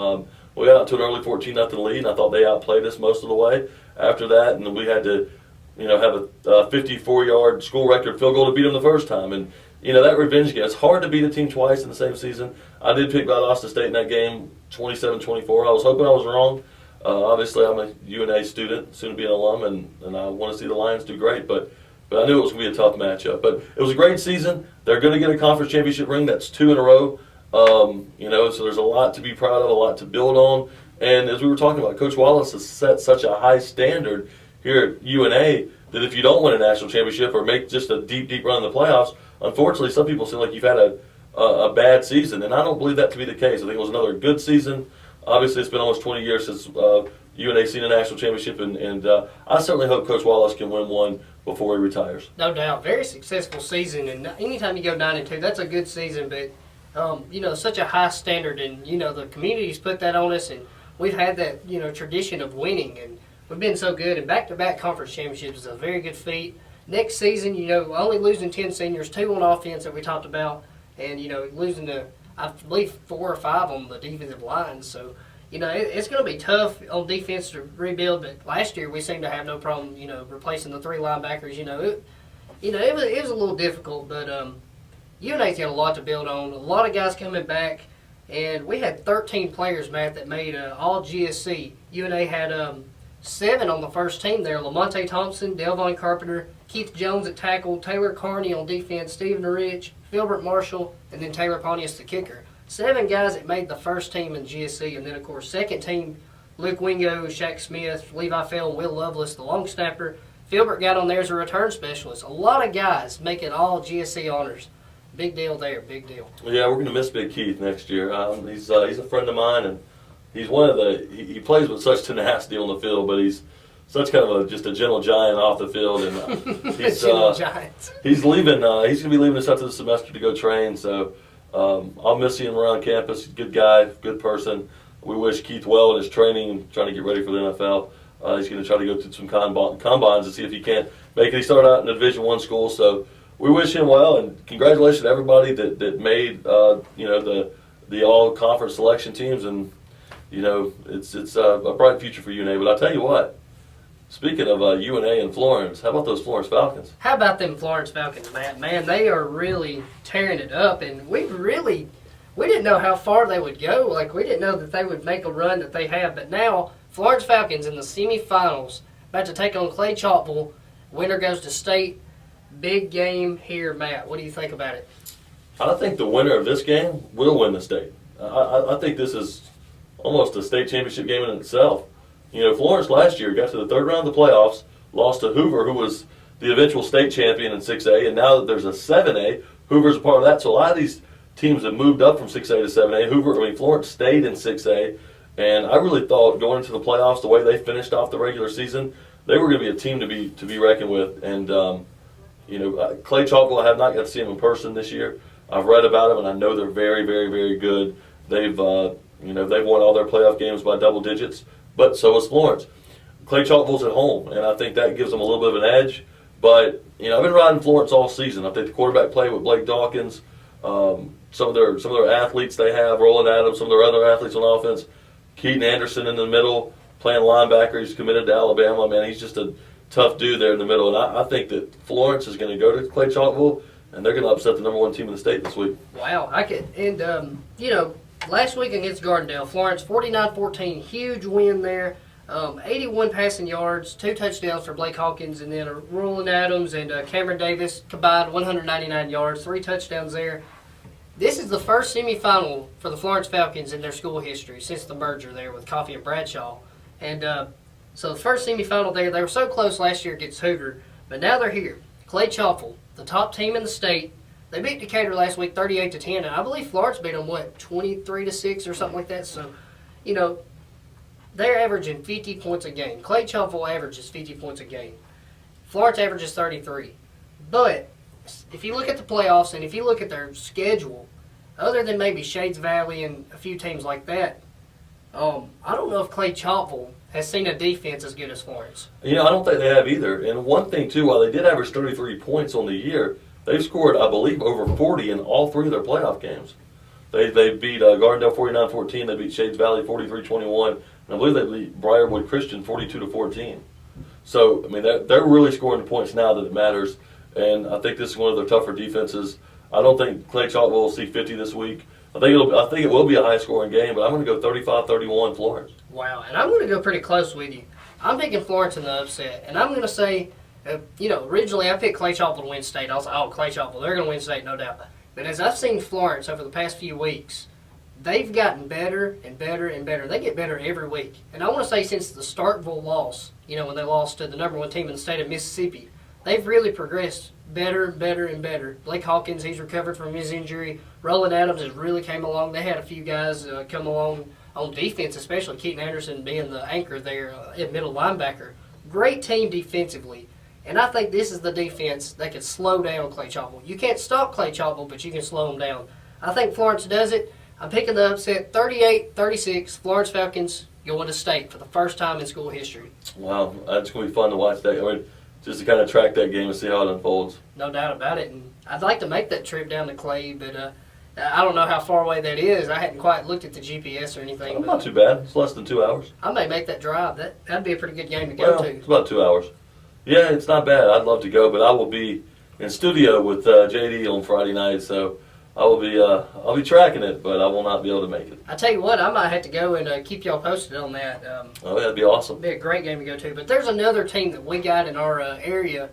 We got out to an early 14-0 lead, and I thought they outplayed us most of the way. After that, and we had to, you know, have a 54-yard school record field goal to beat them the first time. And you know, that revenge game. It's hard to beat a team twice in the same season. I did pick Valdosta State in that game, 27-24. I was hoping I was wrong. Obviously, I'm a UNA student, soon to be an alum, and I want to see the Lions do great. But I knew it was going to be a tough matchup. But it was a great season. They're going to get a conference championship ring. That's 2 in a row. You know, so there's a lot to be proud of, a lot to build on. And as we were talking about, Coach Wallace has set such a high standard here at UNA that if you don't win a national championship or make just a deep, deep run in the playoffs, unfortunately, some people seem like you've had a bad season. And I don't believe that to be the case. I think it was another good season. Obviously, it's been almost 20 years since UNA seen a national championship, and I certainly hope Coach Wallace can win one before he retires. No doubt, very successful season, and anytime you go 9-2, that's a good season. But you know, such a high standard, and you know the community's put that on us, and we've had that tradition of winning, and we've been so good. And back-to-back conference championships is a very good feat. Next season, only losing 10 seniors, 2 on offense that we talked about, and losing to I believe 4 or 5 on the defensive line. So it's going to be tough on defense to rebuild. But last year we seemed to have no problem replacing the 3 linebackers. It was a little difficult, but UNA's got a lot to build on. A lot of guys coming back, and we had 13 players, Matt, that made all GSC. UNA had 7 on the first team there. Lamonte Thompson, Delvon Carpenter, Keith Jones at tackle, Taylor Carney on defense, Stephen Rich, Filbert Marshall, and then Taylor Pontius, the kicker. 7 guys that made the first team in GSC, and then, of course, second team, Luke Wingo, Shaq Smith, Levi Fell, and Will Lovelace, the long snapper. Filbert got on there as a return specialist. A lot of guys making all GSC honors. Big deal there, big deal. Yeah, we're going to miss Big Keith next year. He's a friend of mine, and he's one of the. He plays with such tenacity on the field, but he's such kind of just a gentle giant off the field, and he's Giants. He's leaving. He's going to be leaving us after the semester to go train. So I'll miss him around campus. He's a good guy, good person. We wish Keith well in his training and trying to get ready for the NFL. He's going to try to go through some combines to see if he can't make it. He started out in a Division I school, so we wish him well, and congratulations to everybody that made the all conference selection teams, and it's a bright future for UNA. But I tell you what, speaking of UNA and Florence, how about those Florence Falcons? How about them Florence Falcons, Matt? Man, they are really tearing it up, and we didn't know how far they would go. Like, we didn't know that they would make a run that they have, but now Florence Falcons in the semifinals, about to take on Clay Chalkville. Winner goes to state. Big game here, Matt. What do you think about it? I think the winner of this game will win the state. I think this is almost a state championship game in itself. Florence last year got to the third round of the playoffs, lost to Hoover, who was the eventual state champion in 6A, and now that there's a 7A, Hoover's a part of that. So a lot of these teams have moved up from 6A to 7A. Florence stayed in 6A, and I really thought going into the playoffs, the way they finished off the regular season, they were going to be a team to be reckoned with. And Clay Chalkville, I have not got to see him in person this year. I've read about them, and I know they're very, very, very good. They've won all their playoff games by double digits, but so is Florence. Clay Chalkville's at home, and I think that gives them a little bit of an edge. But I've been riding Florence all season. I think the quarterback play with Blake Dawkins, some of their athletes they have, Roland Adams, some of their other athletes on offense, Keaton Anderson in the middle, playing linebacker. He's committed to Alabama. Man, he's just a tough dude there in the middle. And I think that Florence is going to go to Clay Chalkville, and they're going to upset the number 1 team in the state this week. Wow, last week against Gardendale, Florence 49-14, huge win there. 81 passing yards, 2 touchdowns for Blake Hawkins, and then Roland Adams and Cameron Davis combined 199 yards, 3 touchdowns there. This is the first semifinal for the Florence Falcons in their school history since the merger there with Coffey and Bradshaw. And so the first semifinal there, they were so close last year against Hoover, but now they're here. Clay Chalfel, the top team in the state. They beat Decatur last week 38-10, and I believe Florence beat them, 23-6 or something like that. So, they're averaging 50 points a game. Clay Chalfel averages 50 points a game. Florence averages 33. But if you look at the playoffs and if you look at their schedule, other than maybe Shades Valley and a few teams like that, I don't know if Clay Chalfel has seen a defense as good as Florence. I don't think they have either. And one thing, too, while they did average 33 points on the year, they've scored, I believe, over 40 in all 3 of their playoff games. They beat Gardendale 49-14. They beat Shades Valley 43-21. And I believe they beat Briarwood Christian 42-14. So, they're really scoring the points now that it matters. And I think this is one of their tougher defenses. I don't think Clay Chalfel will see 50 this week. I think it will be a high-scoring game, but I'm going to go 35-31 Florence. Wow, and I'm going to go pretty close with you. I'm picking Florence in the upset, and I'm going to say, originally I picked Clay Chalfel to win state. I was like, Clay Chalfel, they're going to win state, no doubt. But as I've seen Florence over the past few weeks, they've gotten better and better and better. They get better every week. And I want to say since the Starkville loss, when they lost to the number 1 team in the state of Mississippi, they've really progressed better, better, and better. Blake Hawkins, he's recovered from his injury. Roland Adams has really came along. They had a few guys come along on defense, especially Keaton Anderson being the anchor there at middle linebacker. Great team defensively. And I think this is the defense that can slow down Clay Chalfel. You can't stop Clay Chalfel, but you can slow him down. I think Florence does it. I'm picking the upset 38-36. Florence Falcons going to state for the first time in school history. Wow, that's going to be fun to watch that. Just to kind of track that game and see how it unfolds. No doubt about it. And I'd like to make that trip down to Clay, but I don't know how far away that is. I hadn't quite looked at the GPS or anything. Not too bad. It's less than 2 hours. I may make that drive. That'd be a pretty good game to go to. It's about 2 hours. Yeah, it's not bad. I'd love to go, but I will be in studio with JD on Friday night, so I'll be tracking it, but I will not be able to make it. I tell you what, I might have to go and keep y'all posted on that. That'd be awesome. Be a great game to go to. But there's another team that we got in our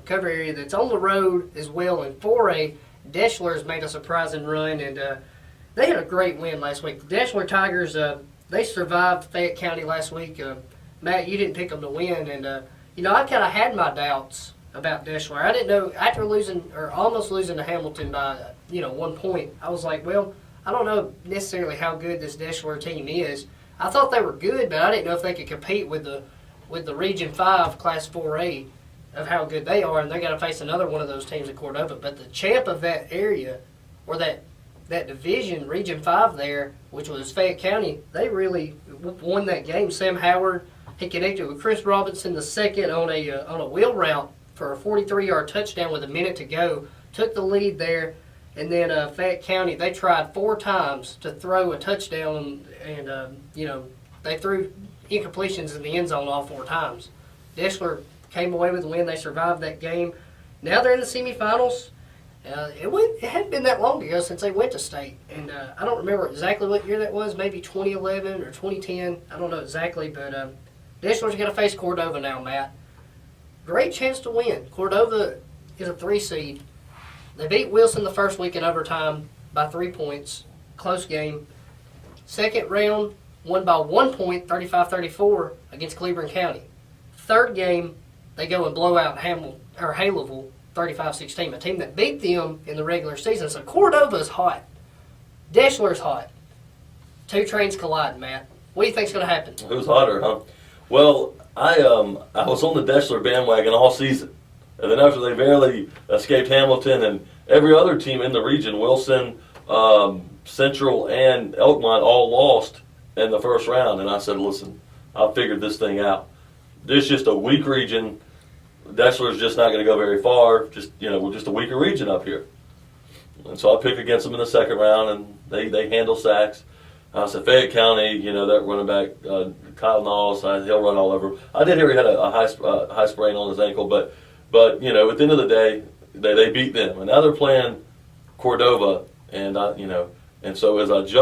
cover area that's on the road as well in 4A. Deschler's made a surprising run, and they had a great win last week. The Deschler Tigers, they survived Fayette County last week. Matt, you didn't pick them to win, and I kind of had my doubts about Deschler. I didn't know, after losing or almost losing to Hamilton by 1 point, I was like, well, I don't know necessarily how good this Deschler team is. I thought they were good, but I didn't know if they could compete with the Region 5 Class 4A of how good they are, and they're going to face another one of those teams at Cordova. But the champ of that area, or that division, Region 5 there, which was Fayette County, they really won that game. Sam Howard, he connected with Chris Robinson the second on a wheel route for a 43-yard touchdown with a minute to go, took the lead there. And then Fayette County, they tried 4 times to throw a touchdown, and they threw incompletions in the end zone all 4 times. Deschler came away with a win. They survived that game. Now they're in the semifinals. It hadn't been that long ago since they went to state, and I don't remember exactly what year that was. Maybe 2011 or 2010. I don't know exactly, but Deschler's going to face Cordova now, Matt. Great chance to win. Cordova is a 3 seed. They beat Wilson the first week in overtime by 3 points. Close game. Second round, won by 1 point, 35-34 against Cleveland County. Third game, they go and blow out Haleville 35-16, a team that beat them in the regular season. So Cordova's hot. Deschler's hot. 2 trains collide, Matt. What do you think's going to happen? Who's hotter, huh? Well, I was on the Deschler bandwagon all season. And then after they barely escaped Hamilton and every other team in the region, Wilson, Central, and Elkmont all lost in the first round. And I said, listen, I figured this thing out. This is just a weak region. Deschler's just not going to go very far. We're just a weaker region up here. And so I picked against them in the second round, and they handle sacks. I said, Fayette County, that running back, Kyle Knowles, he'll run all over him. I did hear he had a high sprain on his ankle, but at the end of the day, they beat them. And now they're playing Cordova, and so as I was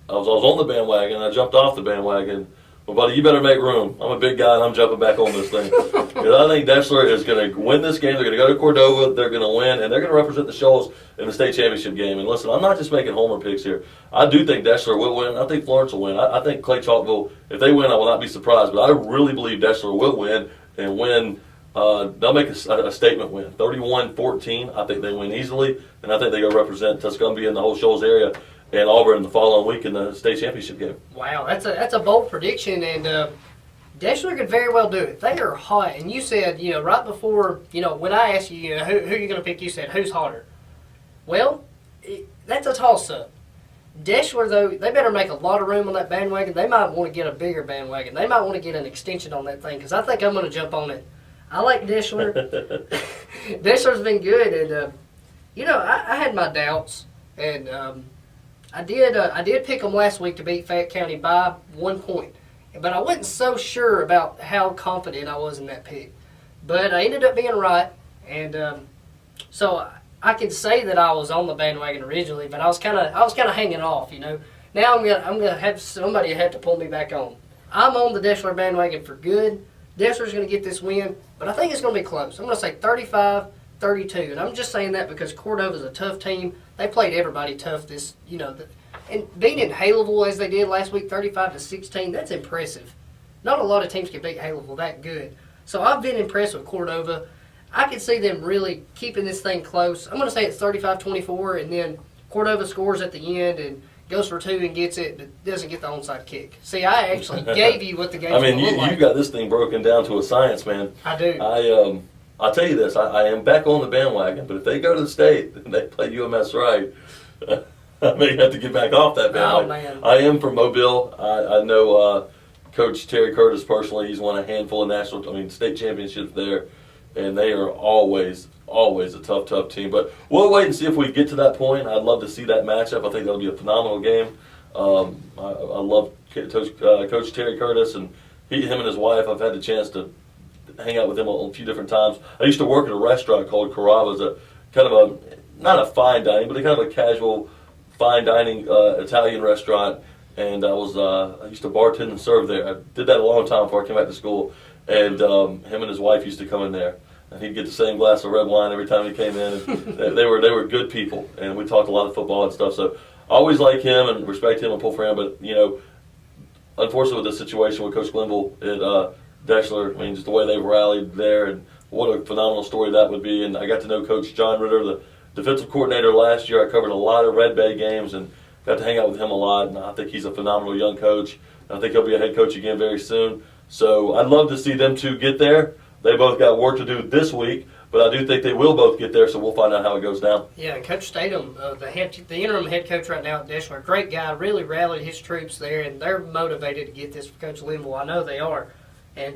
on the bandwagon, I jumped off the bandwagon Well, buddy, you better make room. I'm a big guy, and I'm jumping back on this thing. Because I think Deshler is going to win this game. They're going to go to Cordova. They're going to win, and they're going to represent the Shoals in the state championship game. And listen, I'm not just making homer picks here. I do think Deshler will win. I think Florence will win. I think Clay Chalkville, if they win, I will not be surprised. But I really believe Deshler will win and win. They'll make a statement win. 31-14. I think they win easily, and I think they go represent Tuscumbia and the whole Shoals area and Auburn the following week in the state championship game. Wow, that's a bold prediction, and Deshler could very well do it. They are hot, and you said, right before, when I asked you, who are you going to pick, you said, who's hotter? Well, that's a toss-up. Deshler, though, they better make a lot of room on that bandwagon. They might want to get a bigger bandwagon. They might want to get an extension on that thing, because I think I'm going to jump on it. I like Deshler. Deshler's been good, and, I had my doubts, and I did pick them last week to beat Fayette County by 1 point, but I wasn't so sure about how confident I was in that pick. But I ended up being right, and so I can say that I was on the bandwagon originally, but I was kind of hanging off, Now I'm gonna have somebody have to pull me back on. I'm on the Deshler bandwagon for good. Deshler's gonna get this win, but I think it's gonna be close. I'm gonna say 35-32, and I'm just saying that because Cordova's a tough team. They played everybody tough this, and beating Haleville as they did last week, 35-16. That's impressive. Not a lot of teams can beat Haleville that good. So I've been impressed with Cordova. I can see them really keeping this thing close. I'm going to say it's 35-24, and then Cordova scores at the end and goes for two and gets it, but doesn't get the onside kick. See, I actually gave you what the game's going to look like. You've got this thing broken down to a science, man. I do. I'll tell you this, I am back on the bandwagon, but if they go to the state and they play UMS right, I may have to get back off that bandwagon. Oh, man. I am from Mobile. I know Coach Terry Curtis personally. He's won a handful of state championships there, and they are always a tough team. But we'll wait and see if we get to that point. I'd love to see that matchup. I think that'll be a phenomenal game. I love Coach Terry Curtis, and him and his wife. I've had the chance to hang out with him a few different times. I used to work at a restaurant called Carrabba's, a kind of not a fine dining, but a kind of a casual fine dining Italian restaurant, and I used to bartend and serve there. I did that a long time before I came back to school, and him and his wife used to come in there, and he'd get the same glass of red wine every time he came in. And they were good people, and we talked a lot of football and stuff. So I always like him and respect him and pull for him. But unfortunately, with the situation with Coach Glenville at Deshler, just the way they've rallied there, and what a phenomenal story that would be. And I got to know Coach John Ritter, the defensive coordinator last year. I covered a lot of Red Bay games and got to hang out with him a lot, and I think he's a phenomenal young coach. I think he'll be a head coach again very soon. So I'd love to see them two get there. They both got work to do this week, but I do think they will both get there, so we'll find out how it goes down. Yeah, and Coach Statham, the interim head coach right now at Deshler, great guy, really rallied his troops there, and they're motivated to get this for Coach Linville. I know they are. And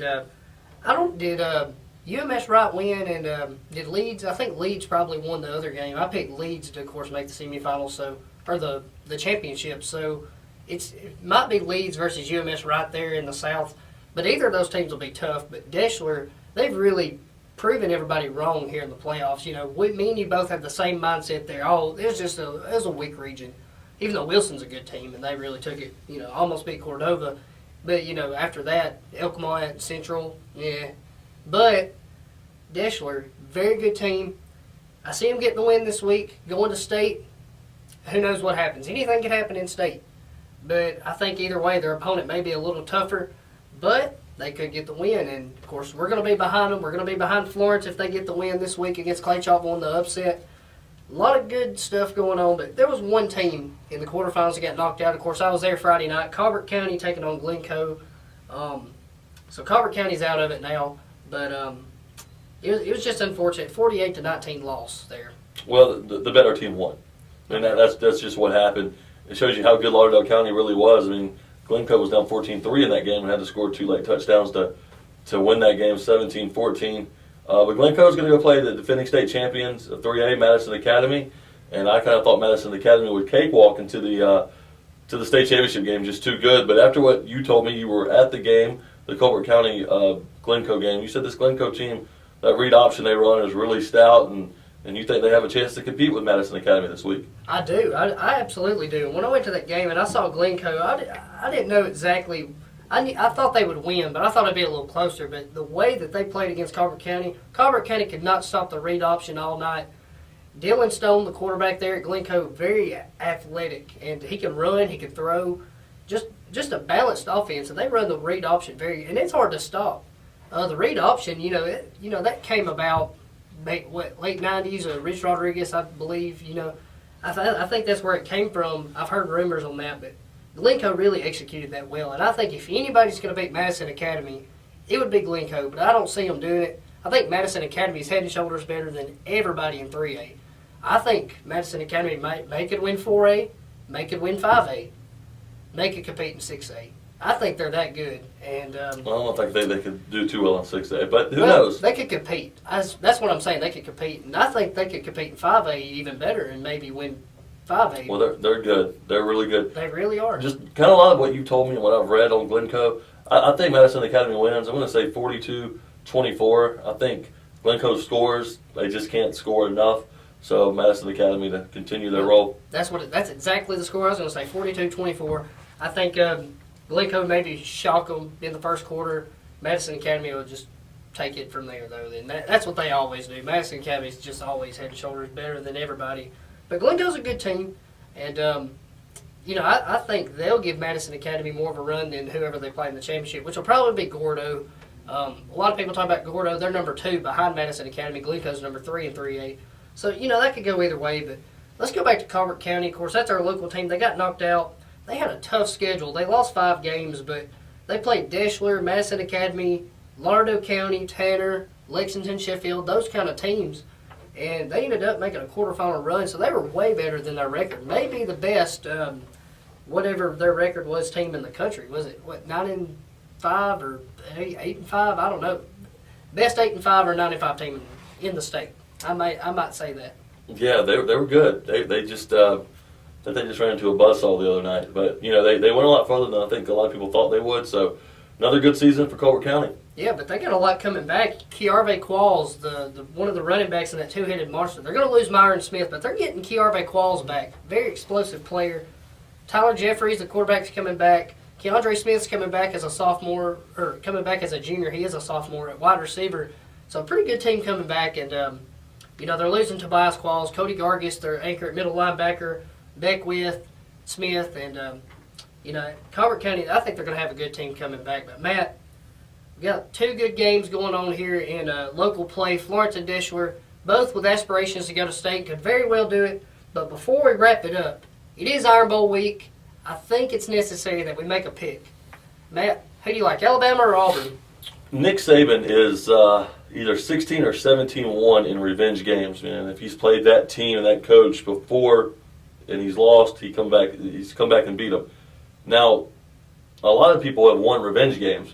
did UMS Wright win, and did Leeds? I think Leeds probably won the other game. I picked Leeds to, of course, make the semifinals, or the championship. So it might be Leeds versus UMS right there in the South. But either of those teams will be tough. But Deshler, they've really proven everybody wrong here in the playoffs. Me and you both have the same mindset there. It was a weak region. Even though Wilson's a good team, and they really took it, almost beat Cordova. But, after that, Elkmont, Central, yeah. But Deshler, very good team. I see them getting the win this week, going to state. Who knows what happens? Anything can happen in state. But I think either way, their opponent may be a little tougher, but they could get the win. And, of course, we're going to be behind them. We're going to be behind Florence if they get the win this week against Clay Chalkville in the upset. A lot of good stuff going on, but there was one team in the quarterfinals that got knocked out. Of course, I was there Friday night. Colbert County taking on Glencoe. So Colbert County's out of it now, but it was just unfortunate. 48-19 loss there. Well, the better team won, and that's just what happened. It shows you how good Lauderdale County really was. Glencoe was down 14-3 in that game and had to score 2 late touchdowns to win that game, 17-14. But Glencoe is going to go play the defending state champions of 3A, Madison Academy, and I kind of thought Madison Academy would cakewalk into the state championship game, just too good. But after what you told me, you were at the game, the Colbert County Glencoe game. You said this Glencoe team, that read option they run is really stout, and you think they have a chance to compete with Madison Academy this week. I do. I absolutely do. When I went to that game and I saw Glencoe, I didn't know exactly. I thought they would win, but I thought it'd be a little closer. But the way that they played against Colbert County could not stop the read option all night. Dylan Stone, the quarterback there at Glencoe, very athletic, and he can run, he can throw, just a balanced offense. And they run the read option and it's hard to stop. The read option, that came about late '90s. Rich Rodriguez, I believe, I think that's where it came from. I've heard rumors on that, but Glencoe really executed that well. And I think if anybody's going to beat Madison Academy, it would be Glencoe, but I don't see them doing it. I think Madison Academy is head and shoulders better than everybody in 3A. I think Madison Academy may could win 4A, may could win 5A, may could compete in 6A. I think they're that good. And I don't think they could do too well in 6A, but who knows? They could compete. That's what I'm saying. They could compete. And I think they could compete in 5A even better and maybe win 5A. Well, they're good. They're really good. They really are. Just kind of a lot of what you told me and what I've read on Glencoe. I think Madison Academy wins. I'm going to say 42-24. I think Glencoe scores. They just can't score enough. So Madison Academy to continue their role. That's exactly the score. I was going to say 42-24. I think Glencoe maybe shock them in the first quarter. Madison Academy will just take it from there, though. And that's what they always do. Madison Academy is just always head and shoulders better than everybody. But Glencoe's a good team, and I think they'll give Madison Academy more of a run than whoever they play in the championship, which will probably be Gordo. A lot of people talk about Gordo. They're number 2 behind Madison Academy. Glencoe's number 3 in 3A. So, that could go either way. But let's go back to Colbert County. Of course, that's our local team. They got knocked out. They had a tough schedule. They lost 5 games, but they played Deschler, Madison Academy, Lauderdale County, Tanner, Lexington, Sheffield, those kind of teams. And they ended up making a quarterfinal run, so they were way better than their record. Maybe the best, whatever their record was, team in the country. Was it, 9-5 or 8-5? I don't know. Best 8-5 or 9-5 team in the state. I might say that. Yeah, they were good. They just ran into a buzzsaw the other night. But, they went a lot further than I think a lot of people thought they would. So, another good season for Colbert County. Yeah, but they got a lot coming back. Kiarve Qualls, the one of the running backs in that two-headed monster, they're going to lose Myron Smith, but they're getting Kiarve Qualls back. Very explosive player. Tyler Jeffries, the quarterback's coming back. Keandre Smith's coming back as a sophomore, or coming back as a junior. He is a sophomore at wide receiver. So a pretty good team coming back, and they're losing Tobias Qualls, Cody Gargis, their anchor at middle linebacker, Beckwith, Smith, and Colbert County. I think they're going to have a good team coming back. But Matt, we got 2 good games going on here in local play. Florence and Deschler, both with aspirations to go to state, could very well do it. But before we wrap it up, it is Iron Bowl week. I think it's necessary that we make a pick. Matt, who do you like, Alabama or Auburn? Nick Saban is either 16 or 17-1 in revenge games, man. If he's played that team and that coach before and he's lost, he's come back and beat them. Now, a lot of people have won revenge games,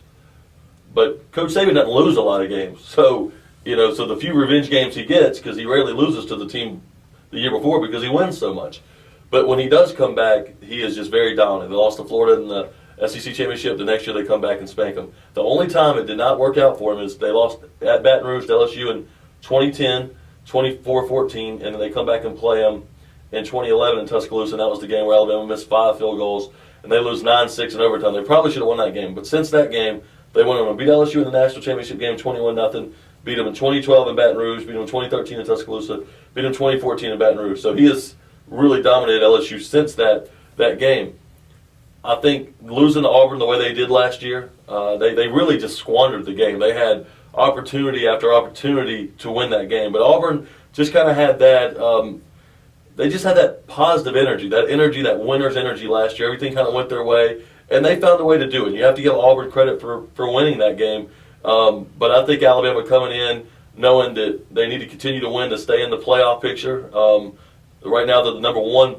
but Coach Saban doesn't lose a lot of games. So, so the few revenge games he gets, because he rarely loses to the team the year before because he wins so much. But when he does come back, he is just very dominant. They lost to Florida in the SEC Championship. The next year they come back and spank them. The only time it did not work out for him is they lost at Baton Rouge to LSU in 2010, 24-14, and then they come back and play them in 2011 in Tuscaloosa, and that was the game where Alabama missed 5 field goals, and they lose 9-6 in overtime. They probably should have won that game, but since that game, they went on to beat LSU in the National Championship game 21-0, beat them in 2012 in Baton Rouge, beat them in 2013 in Tuscaloosa, beat them in 2014 in Baton Rouge. So he has really dominated LSU since that game. I think losing to Auburn the way they did last year, they really just squandered the game. They had opportunity after opportunity to win that game, but Auburn just kind of had that. They just had that positive energy, that winner's energy last year. Everything kind of went their way, and they found a way to do it. You have to give Auburn credit for winning that game. But I think Alabama coming in, knowing that they need to continue to win to stay in the playoff picture. Right now, they're the number 1,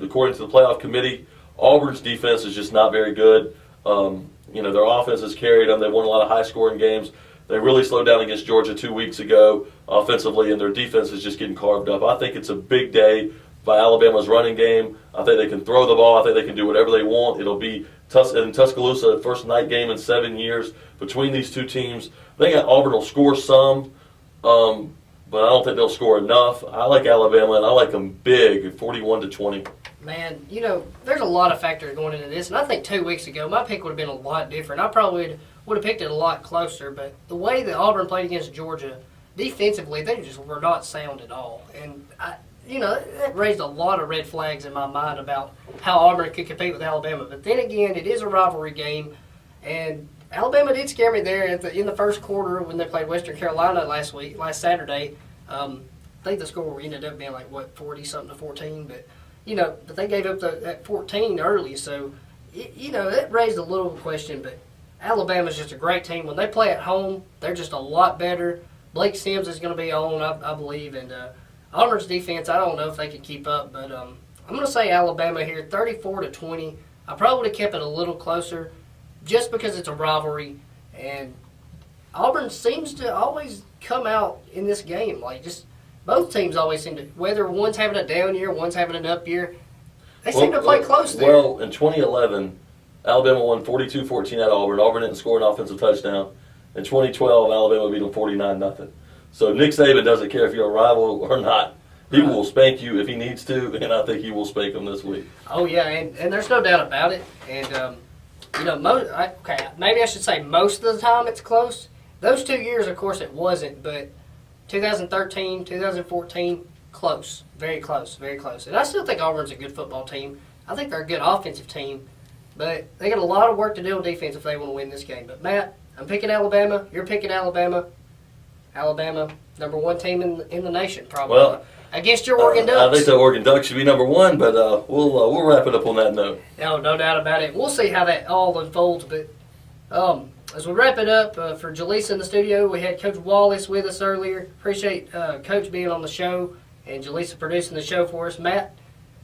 according to the playoff committee. Auburn's defense is just not very good. Their offense has carried them. They've won a lot of high-scoring games. They really slowed down against Georgia 2 weeks ago offensively, and their defense is just getting carved up. I think it's a big day by Alabama's running game. I think they can throw the ball. I think they can do whatever they want. It'll be in Tuscaloosa, the first night game in 7 years between these two teams. I think Auburn will score some, but I don't think they'll score enough. I like Alabama, and I like them big, 41-20. Man, there's a lot of factors going into this, and I think 2 weeks ago my pick would have been a lot different. I probably would have picked it a lot closer, but the way that Auburn played against Georgia, defensively, they just were not sound at all. And, that raised a lot of red flags in my mind about how Auburn could compete with Alabama. But then again, it is a rivalry game, and Alabama did scare me there in the first quarter when they played Western Carolina last Saturday. I think the score ended up being 40-something to 14, but but they gave up that 14 early, so it raised a little question. But Alabama's just a great team. When they play at home, they're just a lot better. Blake Sims is going to be on, I believe, and Auburn's defense, I don't know if they could keep up, but I'm going to say Alabama here, 34-20. I probably would have kept it a little closer, just because it's a rivalry, and Auburn seems to always come out in this game both teams always seem to, whether one's having a down year, one's having an up year, they seem to play close there. Well, in 2011, Alabama won 42-14 at Auburn. Auburn didn't score an offensive touchdown. In 2012, Alabama beat them 49-0. So Nick Saban doesn't care if you're a rival or not. He will spank you if he needs to, and I think he will spank them this week. Oh, yeah, and there's no doubt about it. And, maybe I should say most of the time it's close. Those 2 years, of course, it wasn't, but 2013, 2014, close. Very close, very close. And I still think Auburn's a good football team. I think they're a good offensive team. But they got a lot of work to do on defense if they want to win this game. But, Matt, I'm picking Alabama. You're picking Alabama. Alabama, number one team in the nation, probably. Well, against your Oregon Ducks. I think the Oregon Ducks should be number one, but we'll wrap it up on that note. No doubt about it. We'll see how that all unfolds. But as we wrap it up, for Jaleesa in the studio, we had Coach Wallace with us earlier. Appreciate Coach being on the show and Jaleesa producing the show for us. Matt,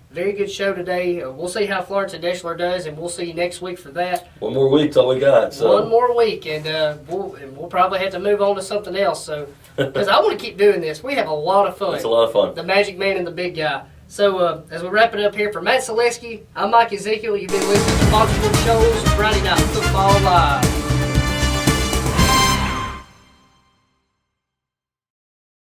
very good show today. We'll see how Florence and Deschler does, and we'll see you next week for that. One more week's all we got. So. One more week, and we'll probably have to move on to something else. So, because I want to keep doing this. We have a lot of fun. It's a lot of fun. The Magic Man and the Big Guy. So, as we wrap it up here, for Matt Suleski, I'm Mike Ezekiel. You've been listening to Sponsored Shoals, Friday Night Football Live.